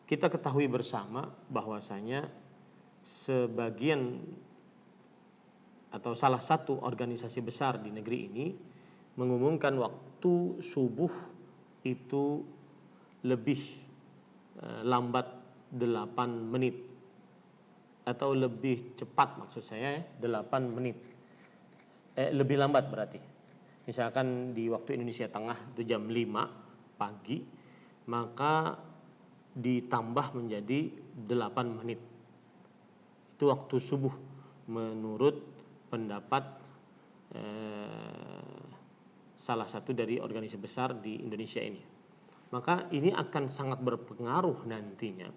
kita ketahui bersama bahwasanya sebagian atau salah satu organisasi besar di negeri ini mengumumkan waktu subuh itu lebih lambat 8 menit atau lebih cepat, maksud saya 8 menit, lebih lambat berarti. Misalkan di waktu Indonesia Tengah itu jam 5 pagi, maka ditambah menjadi 8 menit. Itu waktu subuh menurut pendapat salah satu dari organisasi besar di Indonesia ini. Maka ini akan sangat berpengaruh nantinya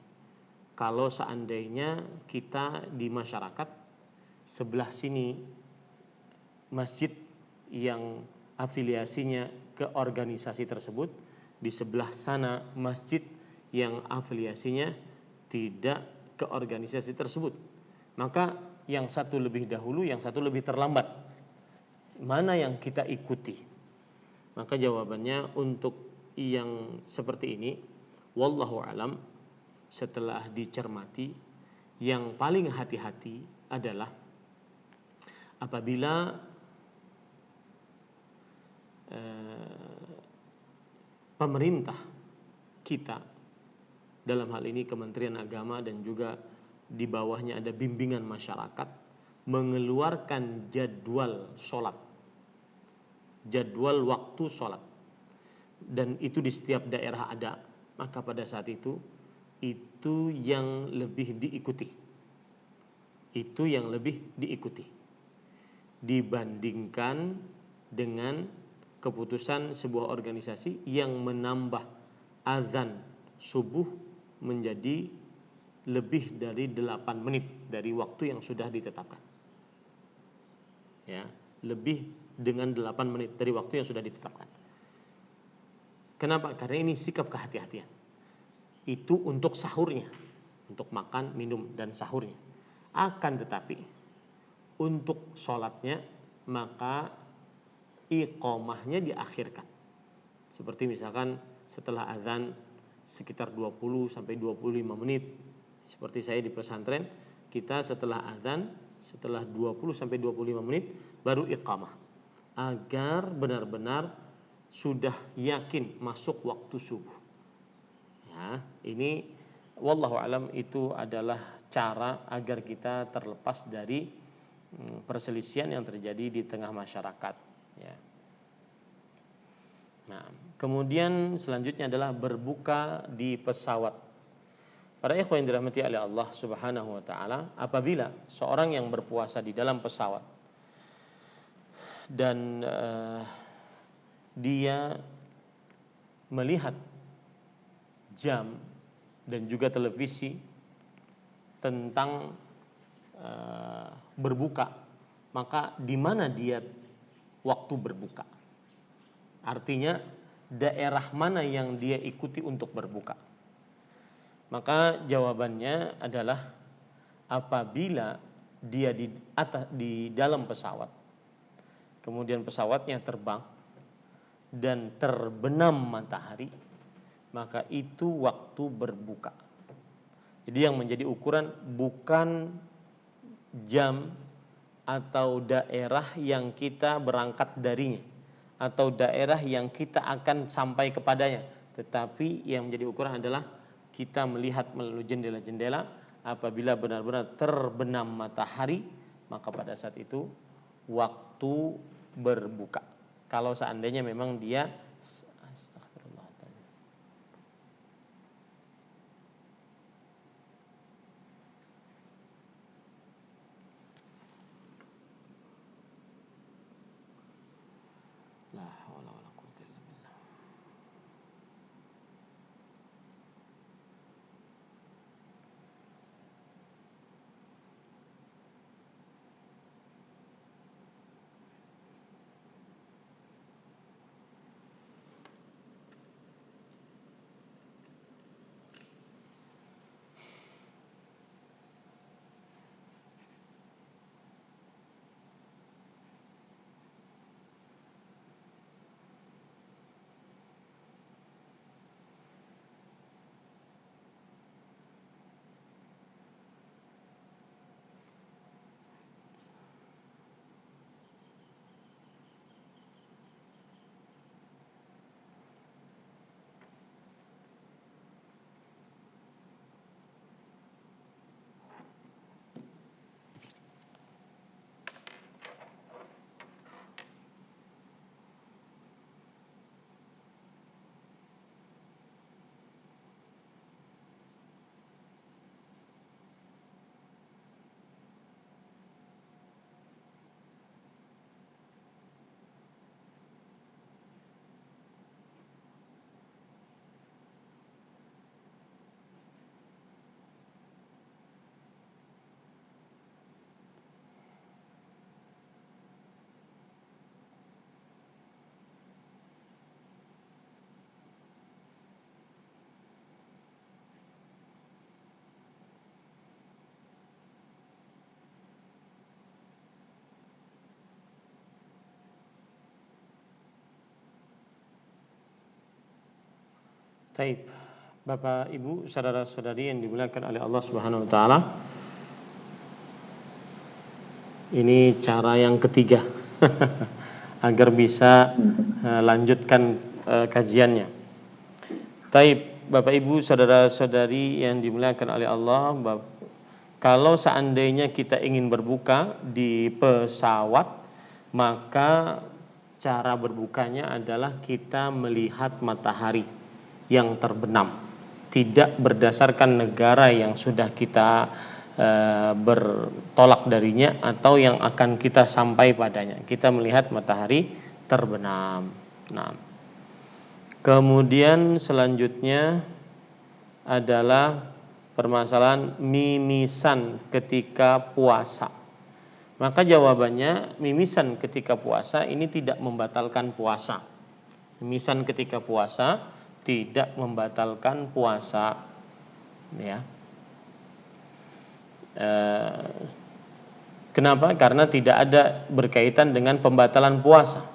kalau seandainya kita di masyarakat sebelah sini masjid yang afiliasinya ke organisasi tersebut, di sebelah sana masjid yang afiliasinya tidak ke organisasi tersebut. Maka yang satu lebih dahulu, yang satu lebih terlambat. Mana yang kita ikuti? Maka jawabannya untuk yang seperti ini, wallahu alam, setelah dicermati, yang paling hati-hati adalah apabila pemerintah kita, dalam hal ini Kementerian Agama dan juga di bawahnya ada bimbingan masyarakat, mengeluarkan jadwal sholat, jadwal waktu sholat, dan itu di setiap daerah ada, maka pada saat itu yang lebih diikuti, itu yang lebih diikuti dibandingkan dengan keputusan sebuah organisasi yang menambah azan subuh menjadi lebih dari 8 menit dari waktu yang sudah ditetapkan. Ya, lebih dengan 8 menit dari waktu yang sudah ditetapkan. Kenapa? Karena ini sikap kehati-hatian. Itu untuk sahurnya, untuk makan, minum, dan sahurnya. Akan tetapi untuk sholatnya, maka iqamahnya diakhirkan. Seperti misalkan setelah azan sekitar 20 sampai 25 menit. Seperti saya di pesantren, kita setelah azan, setelah 20 sampai 25 menit baru iqamah. Agar benar-benar sudah yakin masuk waktu subuh. Ya, ini wallahu alam, itu adalah cara agar kita terlepas dari perselisihan yang terjadi di tengah masyarakat. Ya. Nah, kemudian selanjutnya adalah berbuka di pesawat. Para ikhwan yang dirahmati oleh Allah Subhanahu wa taala, apabila seorang yang berpuasa di dalam pesawat dan dia melihat jam dan juga televisi tentang berbuka, maka di mana dia waktu berbuka? Artinya daerah mana yang dia ikuti untuk berbuka? Maka jawabannya adalah apabila dia di dalam pesawat, kemudian pesawatnya terbang dan terbenam matahari, maka itu waktu berbuka. Jadi yang menjadi ukuran bukan jam atau daerah yang kita berangkat darinya atau daerah yang kita akan sampai kepadanya, tetapi yang menjadi ukuran adalah kita melihat melalui jendela-jendela. Apabila benar-benar terbenam matahari, maka pada saat itu waktu berbuka. Kalau seandainya memang dia astagfirullah, la haula wala quwwata illa billah. Taib, Bapak Ibu, saudara-saudari yang dimuliakan oleh Allah Subhanahu wa taala. Ini cara yang ketiga agar bisa lanjutkan kajiannya. Taib, Bapak Ibu, saudara-saudari yang dimuliakan oleh Allah, kalau seandainya kita ingin berbuka di pesawat, maka cara berbukanya adalah kita melihat matahari yang terbenam, tidak berdasarkan negara yang sudah kita bertolak darinya atau yang akan kita sampai padanya. Kita melihat matahari terbenam. Nah, kemudian selanjutnya adalah permasalahan mimisan ketika puasa. Maka jawabannya, mimisan ketika puasa ini tidak membatalkan puasa. Mimisan ketika puasa tidak membatalkan puasa, ya. Kenapa? Karena tidak ada berkaitan dengan pembatalan puasa.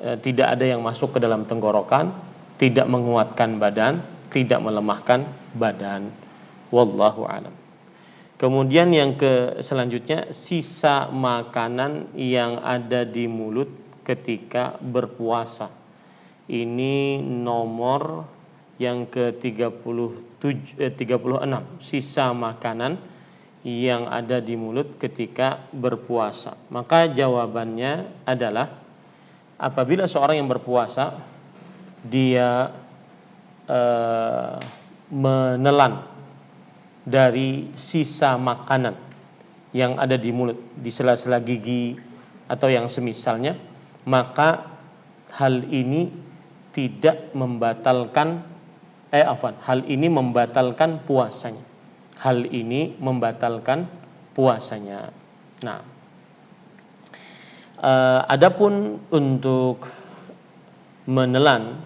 Tidak ada yang masuk ke dalam tenggorokan, tidak menguatkan badan, tidak melemahkan badan. Wallahu a'lam. Kemudian yang selanjutnya, sisa makanan yang ada di mulut ketika berpuasa. Ini nomor yang ke-36, sisa makanan yang ada di mulut ketika berpuasa. Maka jawabannya adalah apabila seorang yang berpuasa dia menelan dari sisa makanan yang ada di mulut, di sela-sela gigi atau yang semisalnya, maka hal ini tidak membatalkan hal ini membatalkan puasanya. Hal ini membatalkan puasanya. Nah, adapun untuk menelan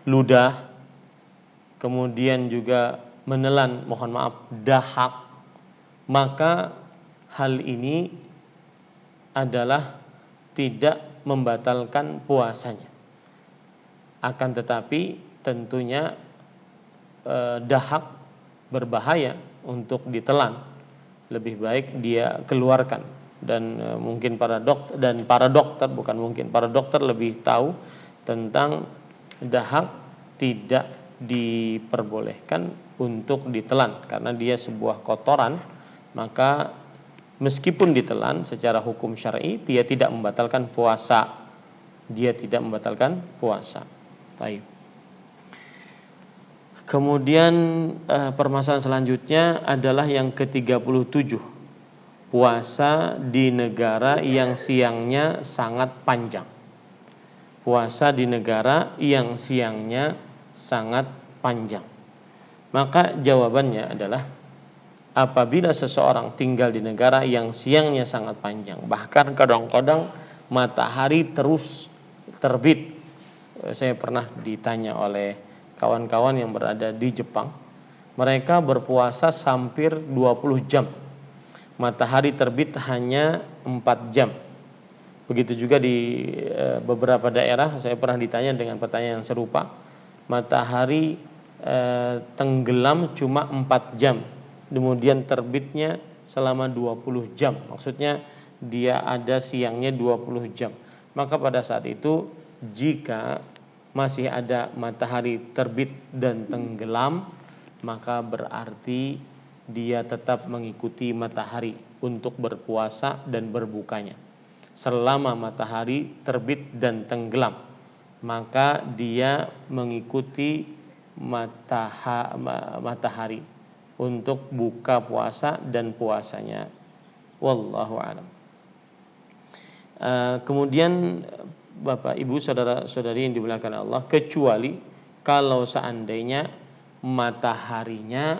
ludah, kemudian juga menelan, mohon maaf, dahak, maka hal ini adalah tidak membatalkan puasanya. Akan tetapi tentunya dahak berbahaya untuk ditelan, lebih baik dia keluarkan. Dan mungkin para dokter lebih tahu tentang dahak tidak diperbolehkan untuk ditelan karena dia sebuah kotoran, maka meskipun ditelan secara hukum syar'i dia tidak membatalkan puasa. Baik. Kemudian permasalahan selanjutnya adalah yang ke-37. Puasa di negara yang siangnya sangat panjang. Puasa di negara yang siangnya sangat panjang. Maka jawabannya adalah apabila seseorang tinggal di negara yang siangnya sangat panjang, bahkan kadang-kadang matahari terus terbit. Saya pernah ditanya oleh kawan-kawan yang berada di Jepang, mereka berpuasa hampir 20 jam. Matahari terbit hanya 4 jam. Begitu juga di beberapa daerah, saya pernah ditanya dengan pertanyaan yang serupa, matahari tenggelam cuma 4 jam, kemudian terbitnya selama 20 jam. Maksudnya dia ada siangnya 20 jam. Maka pada saat itu jika masih ada matahari terbit dan tenggelam, maka berarti dia tetap mengikuti matahari untuk berpuasa dan berbukanya. Selama matahari terbit dan tenggelam, maka dia mengikuti matahari untuk buka puasa dan puasanya. Wallahu a'lam. Kemudian Bapak, Ibu, saudara-saudari yang dimuliakan Allah, kecuali kalau seandainya mataharinya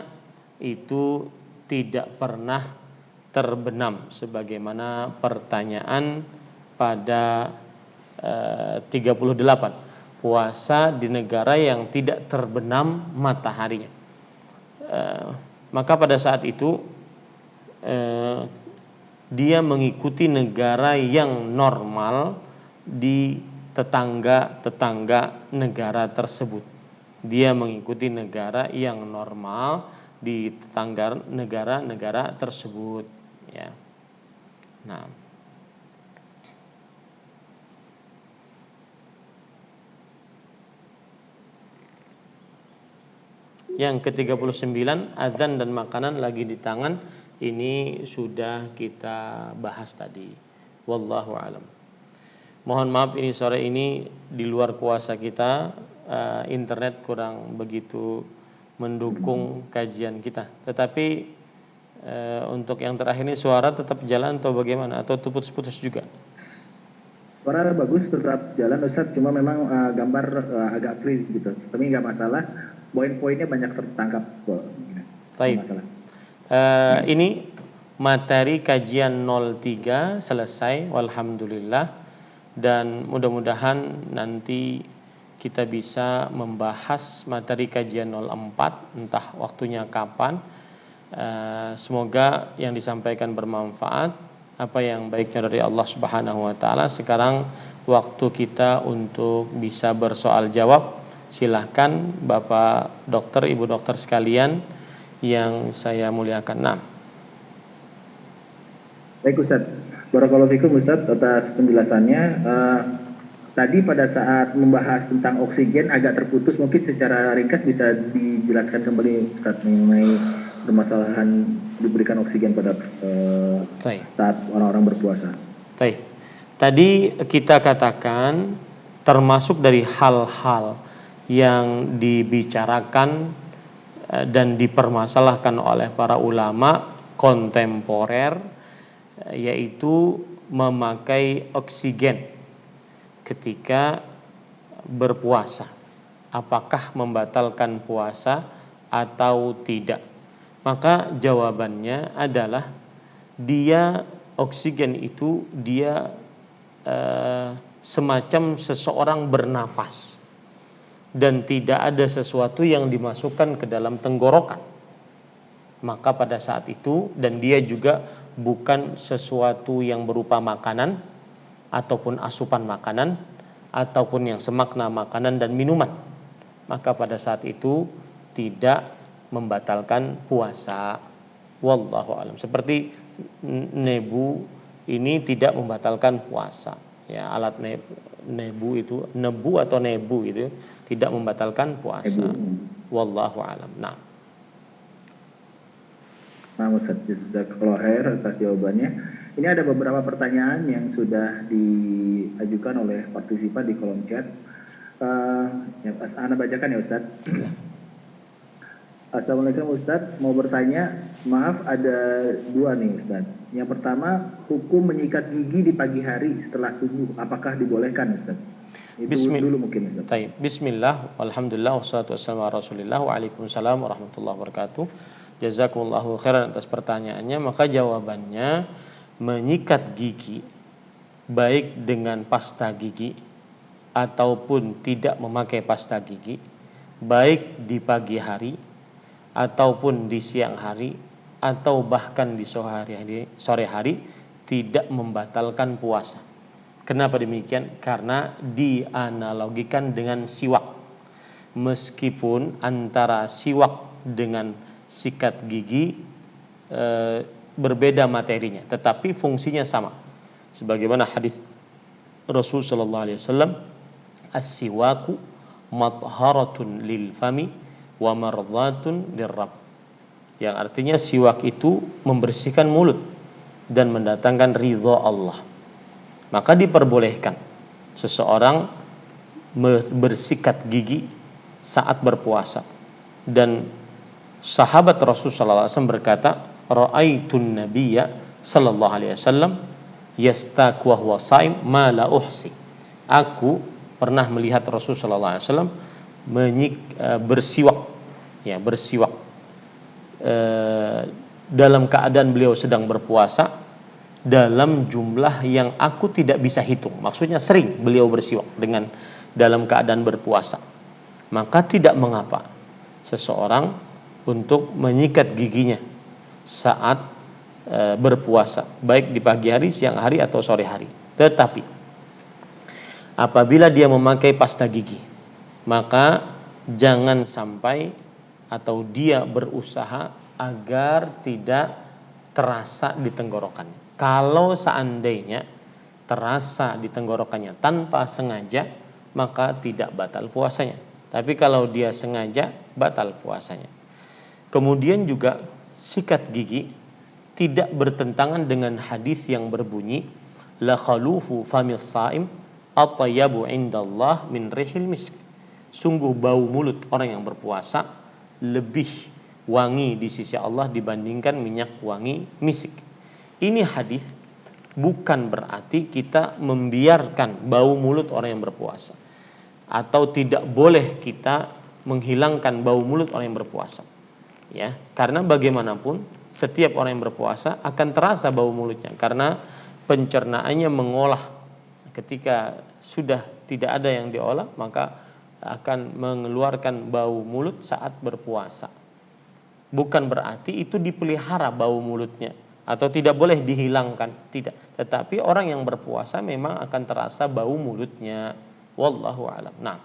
itu tidak pernah terbenam sebagaimana pertanyaan pada 38, puasa di negara yang tidak terbenam mataharinya. Maka pada saat itu dia mengikuti negara yang normal di tetangga-tetangga negara tersebut. Dia mengikuti negara yang normal di tetangga negara-negara tersebut, ya. Nah, yang ke-39, azan dan makanan lagi di tangan, ini sudah kita bahas tadi. Wallahu alam. Mohon maaf ini sore ini di luar kuasa kita, internet kurang begitu mendukung kajian kita. Tetapi untuk yang terakhir ini suara tetap jalan atau bagaimana? Atau putus-putus juga? Suara bagus, tetap jalan Ustaz, cuma memang gambar agak freeze gitu. Tapi nggak masalah, poin-poinnya banyak tertangkap kok. Baik. Ini materi kajian 03 selesai, walhamdulillah. Dan mudah-mudahan nanti kita bisa membahas materi kajian 04, entah waktunya kapan. Semoga yang disampaikan bermanfaat, apa yang baiknya dari Allah Subhanahu wa taala. Sekarang waktu kita untuk bisa bersoal jawab. Silahkan Bapak Dokter, Ibu Dokter sekalian yang saya muliakan. Nah. Baik Ustaz, barakallahu fikum Ustaz atas penjelasannya. Tadi pada saat membahas tentang oksigen agak terputus, mungkin secara ringkas bisa dijelaskan kembali Ustaz mengenai permasalahan diberikan oksigen pada saat orang-orang berpuasa. Tadi kita katakan termasuk dari hal-hal yang dibicarakan dan dipermasalahkan oleh para ulama kontemporer, yaitu memakai oksigen ketika berpuasa. Apakah membatalkan puasa atau tidak? Maka jawabannya adalah oksigen itu semacam seseorang bernafas dan tidak ada sesuatu yang dimasukkan ke dalam tenggorokan. Maka pada saat itu, dan dia juga bukan sesuatu yang berupa makanan ataupun asupan makanan ataupun yang semakna makanan dan minuman, maka pada saat itu tidak membatalkan puasa. Wallahu alam. Seperti nebu ini tidak membatalkan puasa. Ya, alat nebu itu, nebu atau nebu itu tidak membatalkan puasa. Wallahu alam. Nah, Ustaz, jazakallahu khair atas jawabannya. Ini ada beberapa pertanyaan yang sudah diajukan oleh partisipan di kolom chat. Yang Ana bacakan ya Ustaz. Assalamualaikum Ustaz, mau bertanya, maaf ada dua nih Ustaz. Yang pertama, hukum menyikat gigi di pagi hari setelah subuh, apakah dibolehkan Ustaz? Itu dulu mungkin Ustaz. Bismillah, alhamdulillah, wassalatu wassalamu ala rasulillah, waalaikumsalam warahmatullahi wabarakatuh. Jazakumullahu khairan atas pertanyaannya. Maka jawabannya, menyikat gigi baik dengan pasta gigi ataupun tidak memakai pasta gigi, baik di pagi hari ataupun di siang hari atau bahkan di sore hari, tidak membatalkan puasa. Kenapa demikian? Karena dianalogikan dengan siwak. Meskipun antara siwak dengan sikat gigi berbeda materinya, tetapi fungsinya sama. Sebagaimana hadis Rasul sallallahu alaihi wasallam, as-siwaku matharatun lil fami wa mardhatun lirrabb. Yang artinya siwak itu membersihkan mulut dan mendatangkan ridha Allah. Maka diperbolehkan seseorang bersikat gigi saat berpuasa. Dan sahabat Rasul sallallahu alaihi wasallam berkata, ra'aitun nabiyya sallallahu alaihi wasallam yastaq wa huwa shaim ma la uhsi. Aku pernah melihat Rasul sallallahu alaihi wasallam bersiwak dalam keadaan beliau sedang berpuasa dalam jumlah yang aku tidak bisa hitung. Maksudnya sering beliau bersiwak dengan dalam keadaan berpuasa. Maka tidak mengapa seseorang untuk menyikat giginya saat berpuasa, baik di pagi hari, siang hari atau sore hari. Tetapi apabila dia memakai pasta gigi, maka jangan sampai atau dia berusaha agar tidak terasa di tenggorokannya. Kalau seandainya terasa di tenggorokannya tanpa sengaja, maka tidak batal puasanya. Tapi kalau dia sengaja, batal puasanya. Kemudian juga sikat gigi tidak bertentangan dengan hadis yang berbunyi la khalufu famis saim atyabu indallah min rihil misk. Sungguh bau mulut orang yang berpuasa lebih wangi di sisi Allah dibandingkan minyak wangi misik. Ini hadis bukan berarti kita membiarkan bau mulut orang yang berpuasa, atau tidak boleh kita menghilangkan bau mulut orang yang berpuasa. Ya, karena bagaimanapun setiap orang yang berpuasa akan terasa bau mulutnya karena pencernaannya mengolah. Ketika sudah tidak ada yang diolah, maka akan mengeluarkan bau mulut saat berpuasa. Bukan berarti itu dipelihara bau mulutnya atau tidak boleh dihilangkan, tidak. Tetapi orang yang berpuasa memang akan terasa bau mulutnya. Wallahu a'lam. Nah,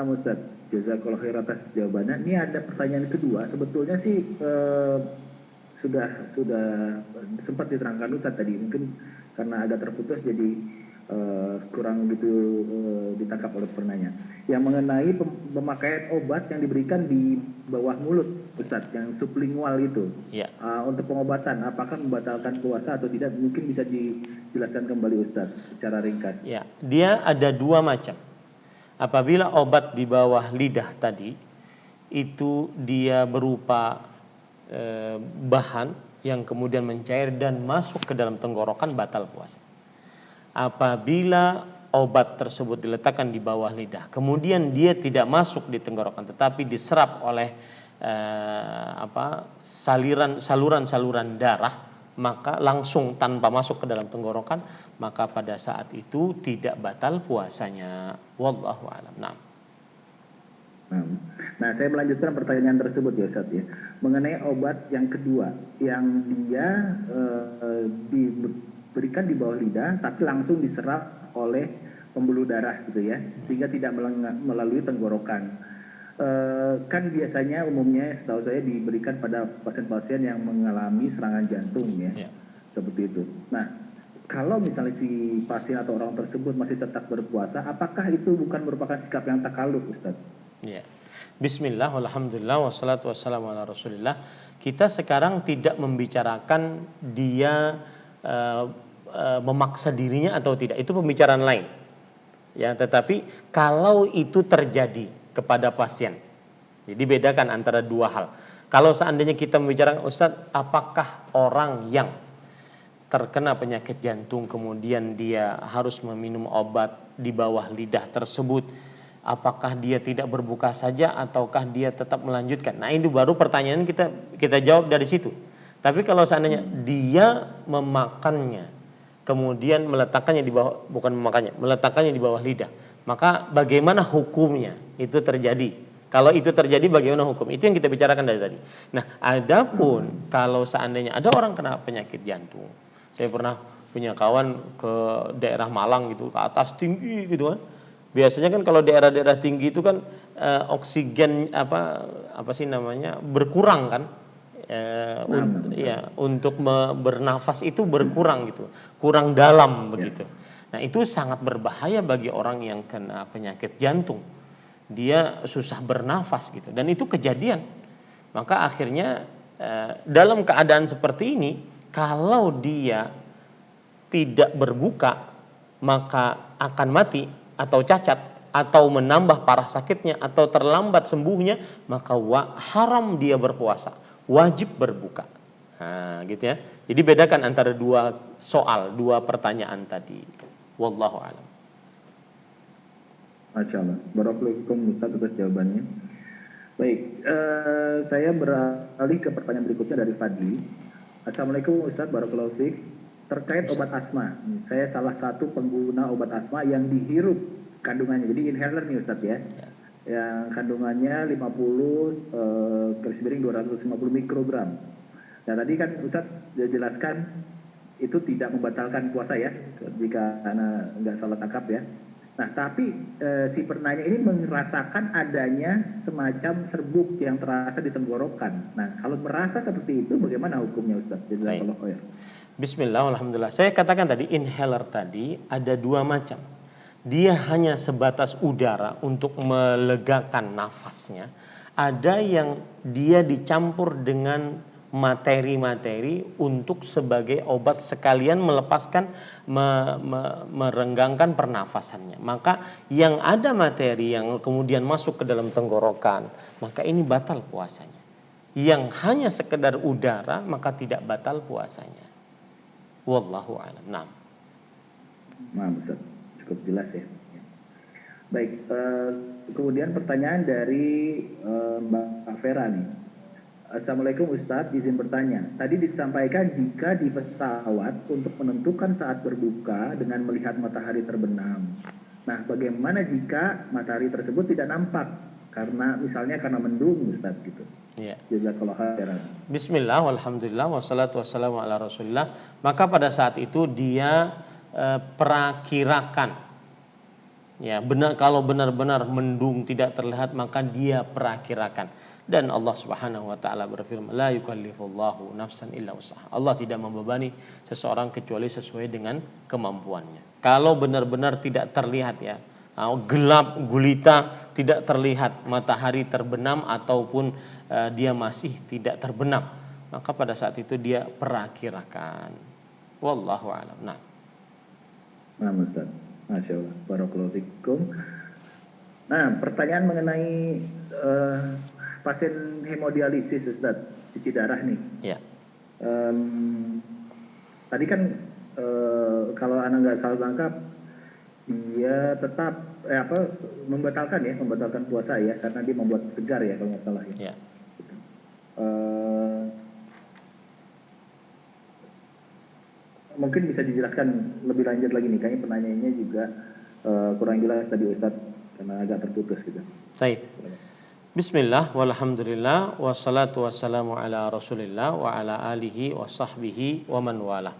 Ustaz, jazakallahu khair atas jawabannya. Ini ada pertanyaan kedua. Sebetulnya sih sudah sempat diterangkan Ustaz tadi. Mungkin karena agak terputus jadi kurang gitu ditangkap oleh penanya. Yang mengenai pemakaian obat yang diberikan di bawah mulut, Ustadz, yang sublingual itu, untuk pengobatan, apakah membatalkan puasa atau tidak? Mungkin bisa dijelaskan kembali Ustadz secara ringkas. Ya, dia ada dua macam. Apabila obat di bawah lidah tadi itu dia berupa bahan yang kemudian mencair dan masuk ke dalam tenggorokan, batal puasa. Apabila obat tersebut diletakkan di bawah lidah, kemudian dia tidak masuk di tenggorokan tetapi diserap oleh saluran-saluran darah, maka langsung tanpa masuk ke dalam tenggorokan, maka pada saat itu tidak batal puasanya. Wallahu a'lam. Nah. Nah, saya melanjutkan pertanyaan tersebut ya Ustaz ya. Mengenai obat yang kedua yang dia diberikan di bawah lidah tapi langsung diserap oleh pembuluh darah gitu ya, sehingga tidak melalui tenggorokan. Kan biasanya umumnya setahu saya diberikan pada pasien-pasien yang mengalami serangan jantung ya. Seperti itu. Nah, kalau misalnya si pasien atau orang tersebut masih tetap berpuasa, apakah itu bukan merupakan sikap yang takaluf, Ustaz? Ya. Bismillah, alhamdulillah, wassalatu wassalamu ala rasulillah. Kita sekarang tidak membicarakan dia memaksa dirinya atau tidak, itu pembicaraan lain. Ya, tetapi kalau itu terjadi kepada pasien, jadi bedakan antara dua hal. Kalau seandainya kita membicarakan, Ustadz, apakah orang yang terkena penyakit jantung kemudian dia harus meminum obat di bawah lidah tersebut, apakah dia tidak berbuka saja ataukah dia tetap melanjutkan? Nah, itu baru pertanyaan kita jawab dari situ. Tapi kalau seandainya dia memakannya kemudian meletakkannya di bawah, bukan memakannya, meletakkannya di bawah lidah, maka bagaimana hukumnya itu terjadi? Kalau itu terjadi bagaimana hukum? Itu yang kita bicarakan dari tadi. Nah, adapun kalau seandainya ada orang kena penyakit jantung, saya pernah punya kawan ke daerah Malang gitu, ke atas tinggi gitu kan. Biasanya kan kalau daerah-daerah tinggi itu kan oksigen apa sih namanya berkurang kan. Untuk bernafas itu berkurang gitu, kurang dalam begitu. Nah, itu sangat berbahaya bagi orang yang kena penyakit jantung. Dia susah bernafas gitu, dan itu kejadian. Maka akhirnya dalam keadaan seperti ini, kalau dia tidak berbuka maka akan mati atau cacat atau menambah parah sakitnya atau terlambat sembuhnya, maka haram dia berpuasa, wajib berbuka. Nah, gitu ya. Jadi bedakan antara dua pertanyaan tadi. Wallahu a'lam. Masya Allah. Barakallahu Ustaz atas jawabannya. Baik, saya beralih ke pertanyaan berikutnya dari Fadli. Assalamualaikum Ustaz, barakallahu fiik. Terkait obat asma, saya salah satu pengguna obat asma yang dihirup kandungannya, jadi inhaler nih Ustaz ya. Yang kandungannya 250 mikrogram. Nah, tadi kan Ustaz jelaskan itu tidak membatalkan puasa ya, jika Anda nggak salah tangkap ya. Nah, tapi si penanya ini merasakan adanya semacam serbuk yang terasa di tenggorokan. Nah, kalau merasa seperti itu bagaimana hukumnya Ustaz? Jazakallahu khair. Bismillah, alhamdulillah. Saya katakan tadi inhaler tadi ada dua macam. Dia hanya sebatas udara untuk melegakan nafasnya. Ada yang dia dicampur dengan materi-materi untuk sebagai obat sekalian melepaskan merenggangkan pernafasannya. Maka yang ada materi yang kemudian masuk ke dalam tenggorokan, maka ini batal puasanya. Yang hanya sekedar udara maka tidak batal puasanya. Wallahu a'lam. Nah, Ustaz, cukup jelas ya. Baik, kemudian pertanyaan dari Mbak Vera nih. Assalamualaikum Ustadz, izin bertanya. Tadi disampaikan jika di pesawat untuk menentukan saat berbuka dengan melihat matahari terbenam. Nah, bagaimana jika matahari tersebut tidak nampak? Karena mendung Ustadz gitu. Ya. Jazakallahu khairan. Bismillah, walhamdulillah, wassalatu wassalamu ala rasulillah. Maka pada saat itu dia perakirakan. Ya, kalau benar-benar mendung tidak terlihat maka dia perakirakan. Dan Allah Subhanahu wa taala berfirman, la yukallifullahu nafsan illa wus'aha. Allah tidak membebani seseorang kecuali sesuai dengan kemampuannya. Kalau benar-benar tidak terlihat ya, gelap gulita, tidak terlihat matahari terbenam ataupun dia masih tidak terbenam, maka pada saat itu dia perakirakan. Wallahu a'lam. Nah, Ustaz, Masya Allah, barakallahu fikum. Nah, pertanyaan mengenai pasien hemodialisis, Ustaz, cuci darah nih. Ya. Tadi kan kalau Anda nggak salah tangkap, dia tetap membatalkan puasa ya, karena dia membuat segar ya kalau nggak salah ya. Ya. Mungkin bisa dijelaskan lebih lanjut lagi nih, kayaknya penanyaannya juga kurang jelas tadi Ustaz, karena agak terputus gitu. Baik. Bismillah, walhamdulillah, wassalatu wassalamu ala rasulillah, wa ala alihi wa sahbihi wa man wala.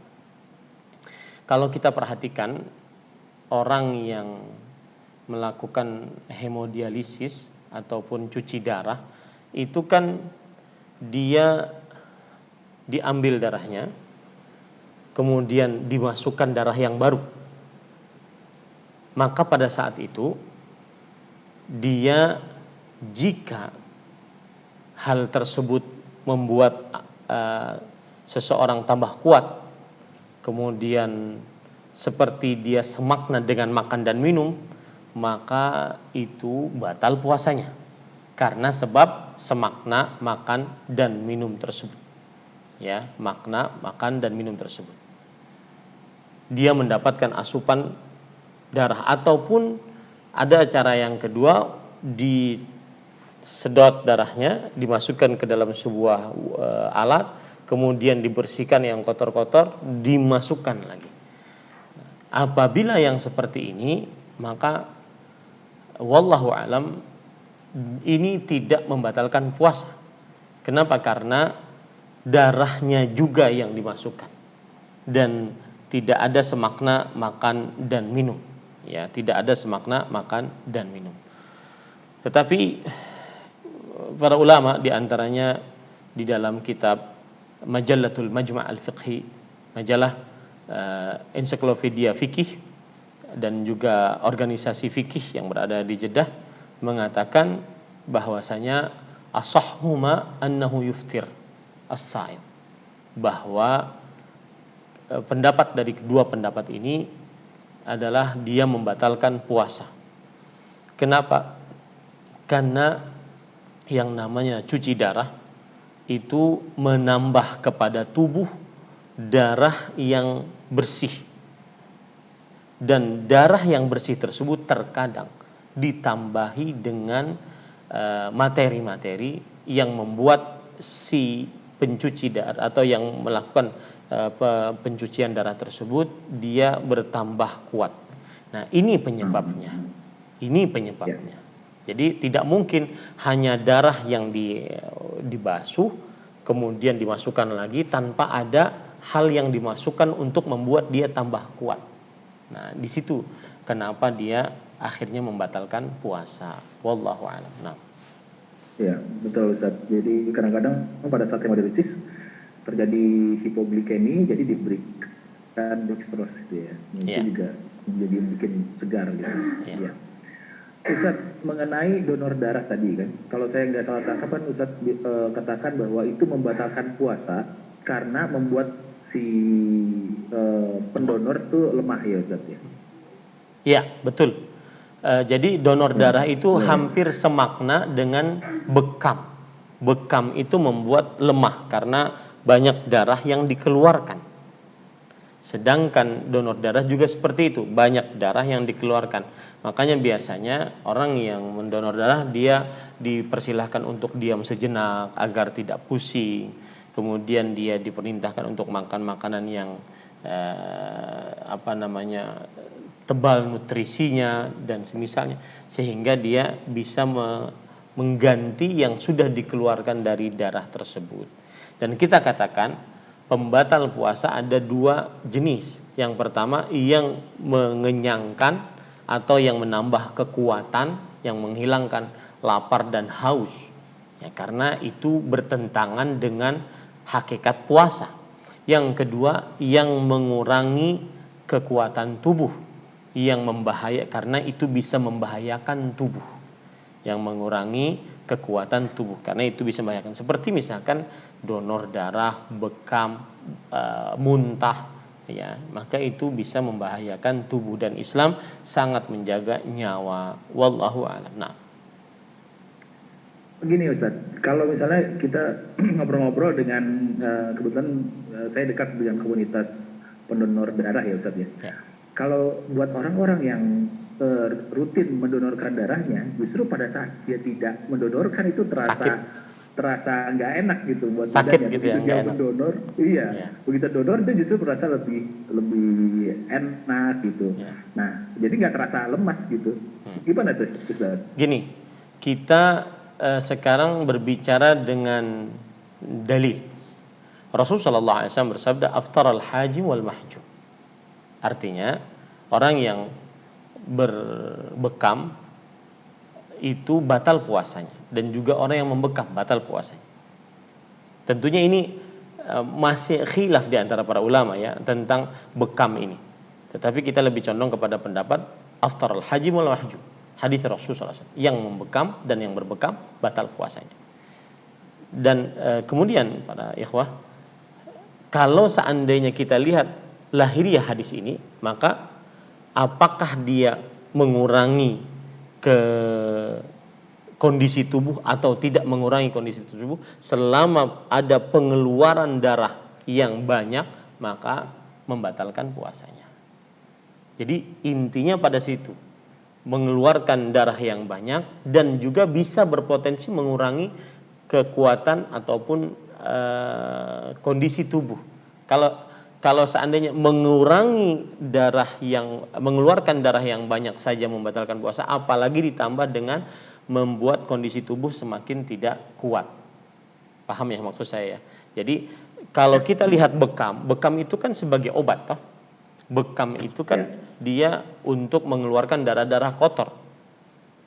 Kalau kita perhatikan, orang yang melakukan hemodialisis ataupun cuci darah, itu kan dia diambil darahnya, kemudian dimasukkan darah yang baru. Maka pada saat itu, dia jika hal tersebut membuat seseorang tambah kuat, kemudian seperti dia semakna dengan makan dan minum, maka itu batal puasanya, karena sebab semakna makan dan minum tersebut. Ya, makna makan dan minum tersebut. Dia mendapatkan asupan darah, ataupun ada cara yang kedua, disedot darahnya, dimasukkan ke dalam sebuah alat, kemudian dibersihkan yang kotor-kotor, dimasukkan lagi. Apabila yang seperti ini, maka wallahu alam ini tidak membatalkan puasa. Kenapa? Karena darahnya juga yang dimasukkan dan tidak ada semakna makan dan minum. Ya, tidak ada semakna makan dan minum. Tetapi para ulama diantaranya di dalam kitab Majallatul Majma' al-Fiqhi, majalah ensiklopedia fikih dan juga organisasi fikih yang berada di Jeddah, mengatakan bahwasanya asahhuma annahu yuftir as-saim, bahwa pendapat dari kedua pendapat ini adalah dia membatalkan puasa. Kenapa? Karena yang namanya cuci darah itu menambah kepada tubuh darah yang bersih, dan darah yang bersih tersebut terkadang ditambahi dengan materi-materi yang membuat si pencuci darah atau yang melakukan pencucian darah tersebut dia bertambah kuat. Nah, ini penyebabnya. Jadi tidak mungkin hanya darah yang dibasuh kemudian dimasukkan lagi tanpa ada hal yang dimasukkan untuk membuat dia tambah kuat. Nah, di situ kenapa dia akhirnya membatalkan puasa. Wallahu a'lam. Nah. Ya, betul Ustaz. Jadi kadang-kadang pada saat hemodialisis terjadi hipoglikemi, jadi diberikan dextrose gitu ya. Itu juga jadi bikin segar gitu. Ya. Ustaz, mengenai donor darah tadi kan, kalau saya nggak salah tangkap kan Ustaz katakan bahwa itu membatalkan puasa karena membuat si pendonor tuh lemah ya Ustaz ya? Ya, betul. Jadi donor darah itu hampir semakna dengan bekam. Bekam itu membuat lemah karena banyak darah yang dikeluarkan. Sedangkan donor darah juga seperti itu, banyak darah yang dikeluarkan. Makanya biasanya orang yang mendonor darah dia dipersilahkan untuk diam sejenak agar tidak pusing. Kemudian dia diperintahkan untuk makan makanan yang tebal nutrisinya dan semisalnya, sehingga dia bisa mengganti yang sudah dikeluarkan dari darah tersebut. Dan kita katakan pembatal puasa ada dua jenis. Yang pertama yang mengenyangkan atau yang menambah kekuatan, yang menghilangkan lapar dan haus. Ya, karena itu bertentangan dengan hakikat puasa. Yang kedua yang mengurangi kekuatan tubuh, yang karena itu bisa membahayakan tubuh. Yang mengurangi kekuatan tubuh karena itu bisa membahayakan, seperti misalkan donor darah, bekam, muntah, ya, maka itu bisa membahayakan tubuh, dan Islam sangat menjaga nyawa. Wallahu a'lam. Nah, Begini Ustaz, kalau misalnya kita ngobrol-ngobrol dengan kebetulan saya dekat dengan komunitas pendonor darah ya Ustaz ya. ya, Kalau buat orang-orang yang rutin mendonorkan darahnya, justru pada saat dia tidak mendonorkan itu sakit, terasa nggak enak gitu buat sakit badannya. gitu Begitu ya, dia nggak enak. mendonor, iya, Ya, begitu donor dia justru merasa lebih lebih enak gitu. ya. Nah, jadi nggak terasa lemas gitu. Gimana tuh Ustaz? Gini, kita sekarang berbicara dengan dalil. Rasulullah sallallahu alaihi wasallam bersabda, "Aftaral hajim wal mahjum." Artinya, orang yang berbekam itu batal puasanya, dan juga orang yang membekam batal puasanya. Tentunya ini masih khilaf di antara para ulama ya tentang bekam ini. Tetapi kita lebih condong kepada pendapat aftaral hajim wal mahjum. Hadis Rasulullah SAW, yang membekam dan yang berbekam batal puasanya. Dan kemudian para ikhwah, kalau seandainya kita lihat lahiriah hadis ini, maka apakah dia mengurangi ke kondisi tubuh atau tidak mengurangi kondisi tubuh? Selama ada pengeluaran darah yang banyak, maka membatalkan puasanya. Jadi intinya pada situ, mengeluarkan darah yang banyak dan juga bisa berpotensi mengurangi kekuatan ataupun kondisi tubuh. Kalau seandainya mengeluarkan darah yang banyak saja membatalkan puasa, apalagi ditambah dengan membuat kondisi tubuh semakin tidak kuat. Paham ya maksud saya ya? Jadi kalau kita lihat bekam itu kan sebagai obat toh. Bekam itu kan dia untuk mengeluarkan darah-darah kotor.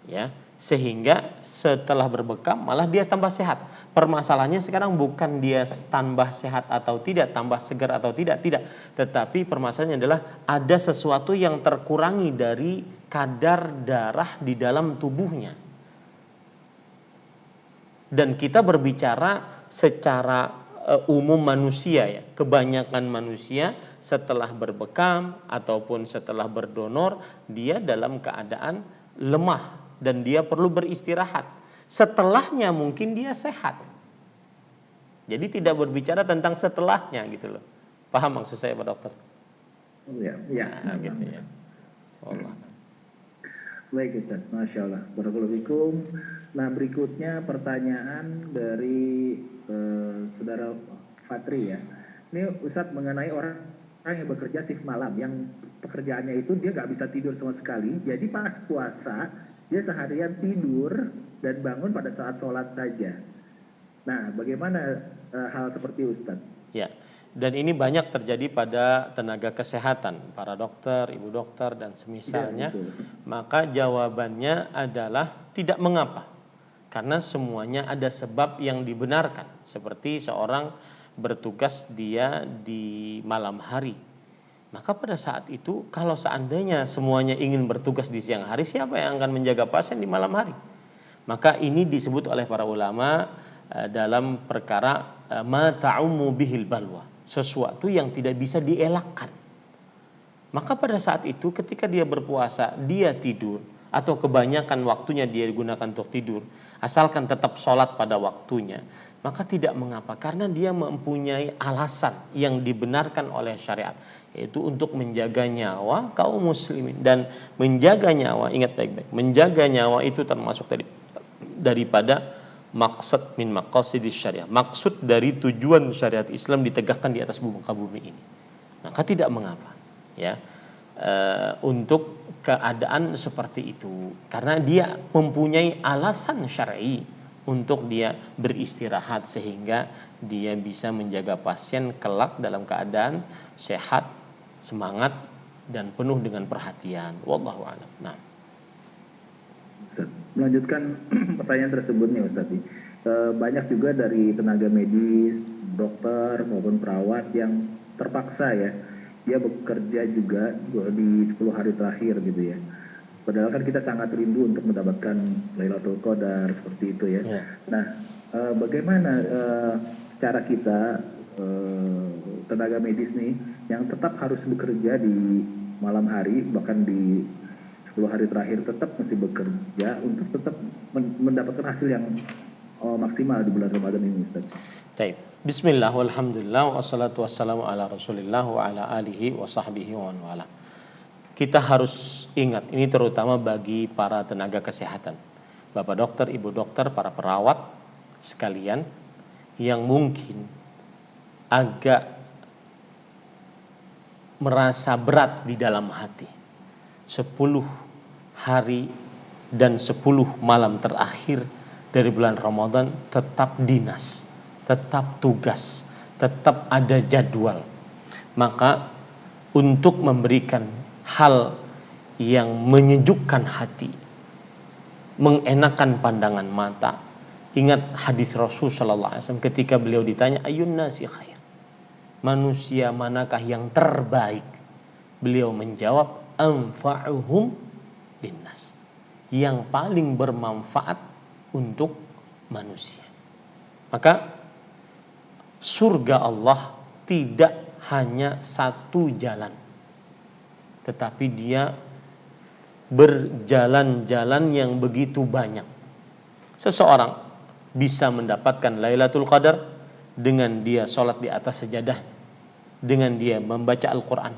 Ya, sehingga setelah berbekam malah dia tambah sehat. Permasalahannya sekarang bukan dia tambah sehat atau tidak, tambah segar atau tidak, tetapi permasalahannya adalah ada sesuatu yang terkurangi dari kadar darah di dalam tubuhnya. Dan kita berbicara secara umum manusia ya, kebanyakan manusia setelah berbekam ataupun setelah berdonor, dia dalam keadaan lemah dan dia perlu beristirahat. Setelahnya mungkin dia sehat. Jadi tidak berbicara tentang setelahnya gitu loh. Paham maksud saya Pak Dokter? Ya, Nah, gitu ya. Allah. Baik Ustaz, Masya Allah, Barakallahu fikum. Nah berikutnya pertanyaan dari Saudara Fatri ya. Ini Ustaz mengenai orang yang bekerja shift malam, yang pekerjaannya itu dia nggak bisa tidur sama sekali. Jadi pas puasa dia seharian tidur dan bangun pada saat sholat saja. Nah bagaimana hal seperti Ustaz? Ya, dan ini banyak terjadi pada tenaga kesehatan, para dokter, ibu dokter, dan semisalnya. Ya, maka jawabannya adalah tidak mengapa, karena semuanya ada sebab yang dibenarkan. Seperti seorang bertugas dia di malam hari, maka pada saat itu kalau seandainya semuanya ingin bertugas di siang hari, siapa yang akan menjaga pasien di malam hari? Maka ini disebut oleh para ulama dalam perkara ma ta'ummu bihil balwa, sesuatu yang tidak bisa dielakkan. Maka pada saat itu ketika dia berpuasa, dia tidur atau kebanyakan waktunya dia digunakan untuk tidur, asalkan tetap sholat pada waktunya, maka tidak mengapa, karena dia mempunyai alasan yang dibenarkan oleh syariat, yaitu untuk menjaga nyawa kaum muslimin. Dan menjaga nyawa, ingat baik-baik, menjaga nyawa itu termasuk daripada maksud min maqasidis syariah, maksud dari tujuan syariat Islam ditegakkan di atas muka bumi ini. Maka tidak mengapa ya untuk keadaan seperti itu, karena dia mempunyai alasan syar'i untuk dia beristirahat sehingga dia bisa menjaga pasien kelak dalam keadaan sehat, semangat, dan penuh dengan perhatian. Wallahu a'lam. Nah, Ustaz, melanjutkan pertanyaan tersebut nih Ustaz, banyak juga dari tenaga medis, dokter maupun perawat yang terpaksa ya, dia bekerja juga di 10 hari terakhir gitu ya. Padahal kan kita sangat rindu untuk mendapatkan Lailatul Qadar seperti itu ya. ya. Nah, bagaimana cara kita tenaga medis nih yang tetap harus bekerja di malam hari, bahkan di 10 hari terakhir tetap masih bekerja untuk tetap mendapatkan hasil yang maksimal di bulan Ramadan ini, Ustaz. Baik. Bismillah, walhamdulillah, wassalatu wassalamu ala rasulillah wa ala alihi wa sahbihi wa wala. Kita harus ingat, ini terutama bagi para tenaga kesehatan, Bapak dokter, Ibu dokter, para perawat sekalian yang mungkin agak merasa berat di dalam hati. 10 hari dan 10 malam terakhir dari bulan Ramadan tetap dinas, tetap tugas, tetap ada jadwal. Maka untuk memberikan hal yang menyejukkan hati, mengenakan pandangan mata, ingat hadis Rasul sallallahu alaihi wasallam ketika beliau ditanya ayyun nasi khair, manusia manakah yang terbaik? Beliau menjawab anfa'uhum linnas, yang paling bermanfaat untuk manusia. Maka surga Allah tidak hanya satu jalan, tetapi dia berjalan-jalan yang begitu banyak. Seseorang bisa mendapatkan Lailatul Qadar dengan dia sholat di atas sejadahnya, dengan dia membaca Al-Quran,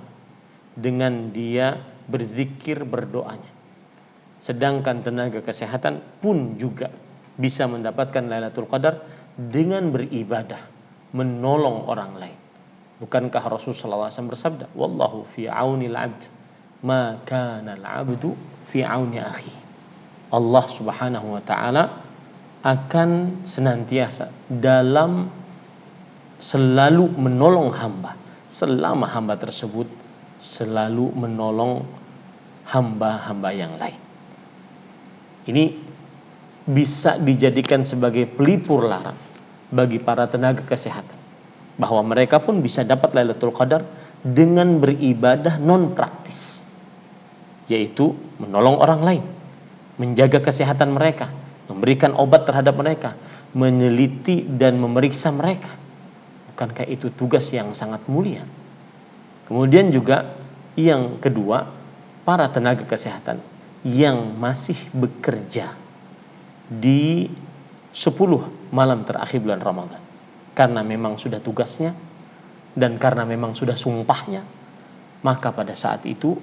dengan dia berzikir berdoanya. Sedangkan tenaga kesehatan pun juga bisa mendapatkan Lailatul Qadar dengan beribadah, menolong orang lain. Bukankah Rasulullah SAW bersabda, wallahu fi aunil abd ma kana al-abdu fi auni akhi. Allah Subhanahu wa taala akan senantiasa dalam selalu menolong hamba selama hamba tersebut selalu menolong hamba-hamba yang lain. Ini bisa dijadikan sebagai pelipur lara bagi para tenaga kesehatan, bahwa mereka pun bisa dapat Lailatul Qadar dengan beribadah non praktis, yaitu menolong orang lain, menjaga kesehatan mereka, memberikan obat terhadap mereka, meneliti dan memeriksa mereka. Bukankah itu tugas yang sangat mulia? Kemudian juga yang kedua, para tenaga kesehatan yang masih bekerja di 10 malam terakhir bulan Ramadan, karena memang sudah tugasnya dan karena memang sudah sumpahnya, maka pada saat itu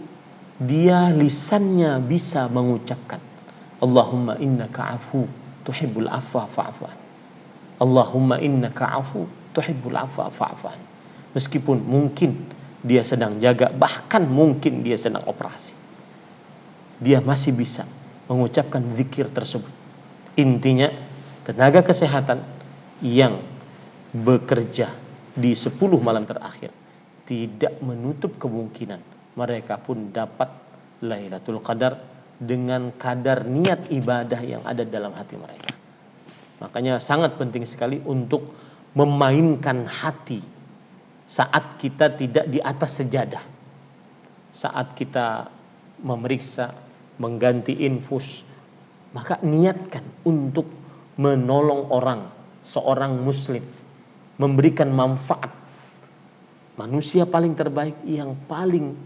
dia lisannya bisa mengucapkan Allahumma innaka afu tuhibbul afwa fa'fu an. Allahumma innaka afu tuhibbul afwa fa'fu an. Meskipun mungkin dia sedang jaga, bahkan mungkin dia sedang operasi, dia masih bisa mengucapkan zikir tersebut. Intinya tenaga kesehatan yang bekerja di 10 malam terakhir tidak menutup kemungkinan mereka pun dapat Lailatul Qadar dengan kadar niat ibadah yang ada dalam hati mereka. Makanya sangat penting sekali untuk memainkan hati saat kita tidak di atas sejadah, saat kita memeriksa, mengganti infus, maka niatkan untuk menolong orang, seorang muslim, memberikan manfaat. Manusia paling terbaik yang paling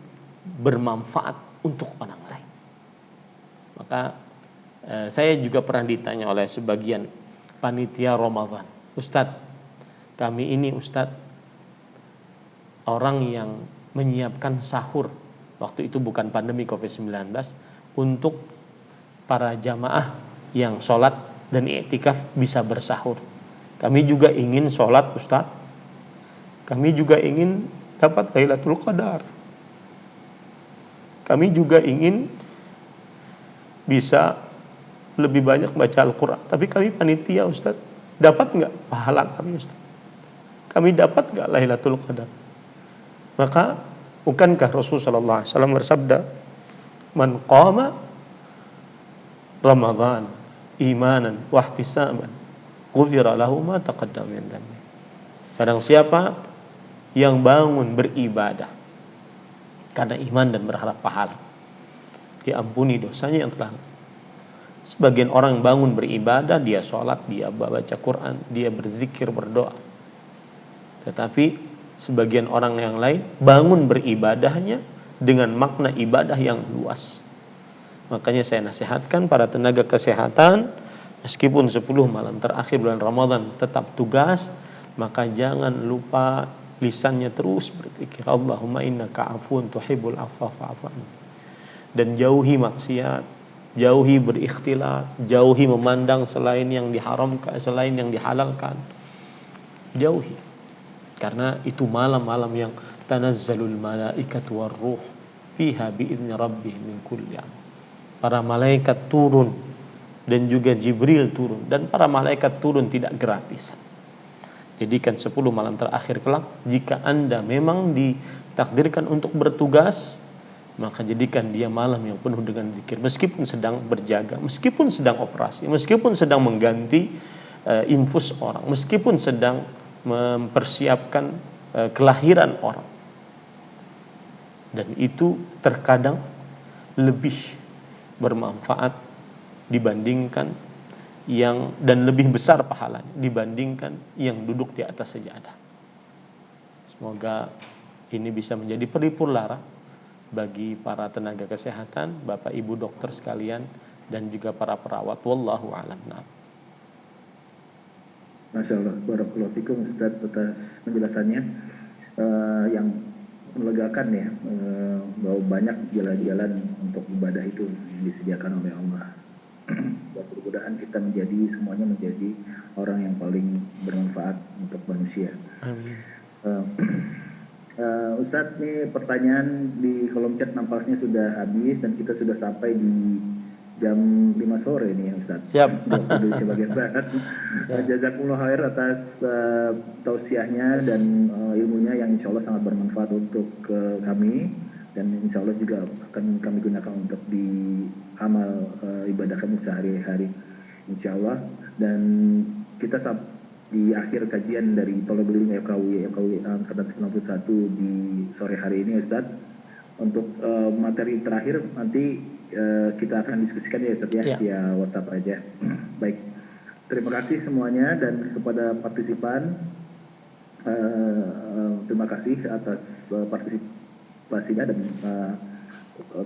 bermanfaat untuk orang lain. Maka saya juga pernah ditanya oleh sebagian panitia Ramadan, Ustadz, kami ini Ustadz orang yang menyiapkan sahur, waktu itu bukan pandemi COVID-19, untuk para jamaah yang sholat dan i'tikaf bisa bersahur. Kami juga ingin sholat Ustadz, kami juga ingin dapat Lailatul Qadar, kami juga ingin bisa lebih banyak baca Al-Quran, tapi kami panitia Ustadz, dapat nggak pahala kami Ustadz? Kami dapat nggak Lailatul Qadar? Maka bukankah Rasulullah SAW bersabda, man qama Ramadhan imanan wahtisaban ghufira lahu ma taqaddama min dhanbi. Barang siapa yang bangun beribadah karena iman dan berharap pahala, diampuni dosanya yang telah. Sebagian orang bangun beribadah, dia sholat, dia baca Quran, dia berzikir, berdoa, tetapi sebagian orang yang lain bangun beribadahnya dengan makna ibadah yang luas. Makanya saya nasihatkan para tenaga kesehatan, meskipun 10 malam terakhir bulan Ramadan tetap tugas, maka jangan lupa lisannya terus berzikir, Allahumma innaka afuwun tuhibbul afwa fa'fu anni. Dan jauhi maksiat, jauhi berikhtilat, jauhi memandang selain yang diharamkan, selain yang dihalalkan. Jauhi. Karena itu malam-malam yang tanazzalul malaikatu warruh fiha biidzni rabbihim min kulli amr. Para malaikat turun dan juga Jibril turun, dan para malaikat turun tidak gratisan. Jadikan 10 malam terakhir kelak, jika Anda memang ditakdirkan untuk bertugas, maka jadikan dia malam yang penuh dengan zikir, meskipun sedang berjaga, meskipun sedang operasi, meskipun sedang mengganti infus orang, meskipun sedang mempersiapkan kelahiran orang. Dan itu terkadang lebih bermanfaat dibandingkan yang, dan lebih besar pahalanya dibandingkan yang duduk di atas sejadah. Semoga ini bisa menjadi pelipur lara bagi para tenaga kesehatan, Bapak Ibu dokter sekalian, dan juga para perawat. Wallahu a'lam. Masya Allah, barakallahu fikum Ustaz atas penjelasannya yang melegakan ya, bahwa banyak jalan-jalan untuk ibadah itu yang disediakan oleh Allah. Dan mudah-mudahan kita semuanya menjadi orang yang paling bermanfaat untuk manusia. Amin. Ustadz, nih pertanyaan di kolom chat nampaknya sudah habis dan kita sudah sampai di jam 5 sore nih ya Ustadz. Siap. Waktu Indonesia bagian Barat. Jazakumullah khair atas tausiahnya dan ilmunya yang insya Allah sangat bermanfaat untuk kami, dan insya Allah juga akan kami gunakan untuk di amal ibadah kami sehari-hari insya Allah. Dan kita di akhir kajian dari Thalibul Ilmi FKUI angkatan 91 di sore hari ini Ustadz. Untuk materi terakhir nanti kita akan diskusikan ya Ustadz ya, via WhatsApp aja. Baik, terima kasih semuanya, dan kepada partisipan terima kasih atas partisipasinya dan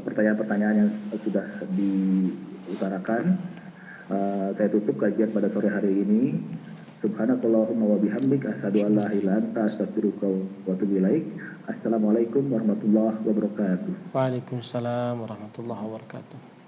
pertanyaan-pertanyaan yang sudah diutarakan. Saya tutup kajian pada sore hari ini. Subhanakallahumma wa bihamdik asyhadu an la ilaha illa anta astaghfiruka wa atubu ilaik. Assalamualaikum warahmatullahi wabarakatuh. Waalaikumsalam warahmatullahi wabarakatuh.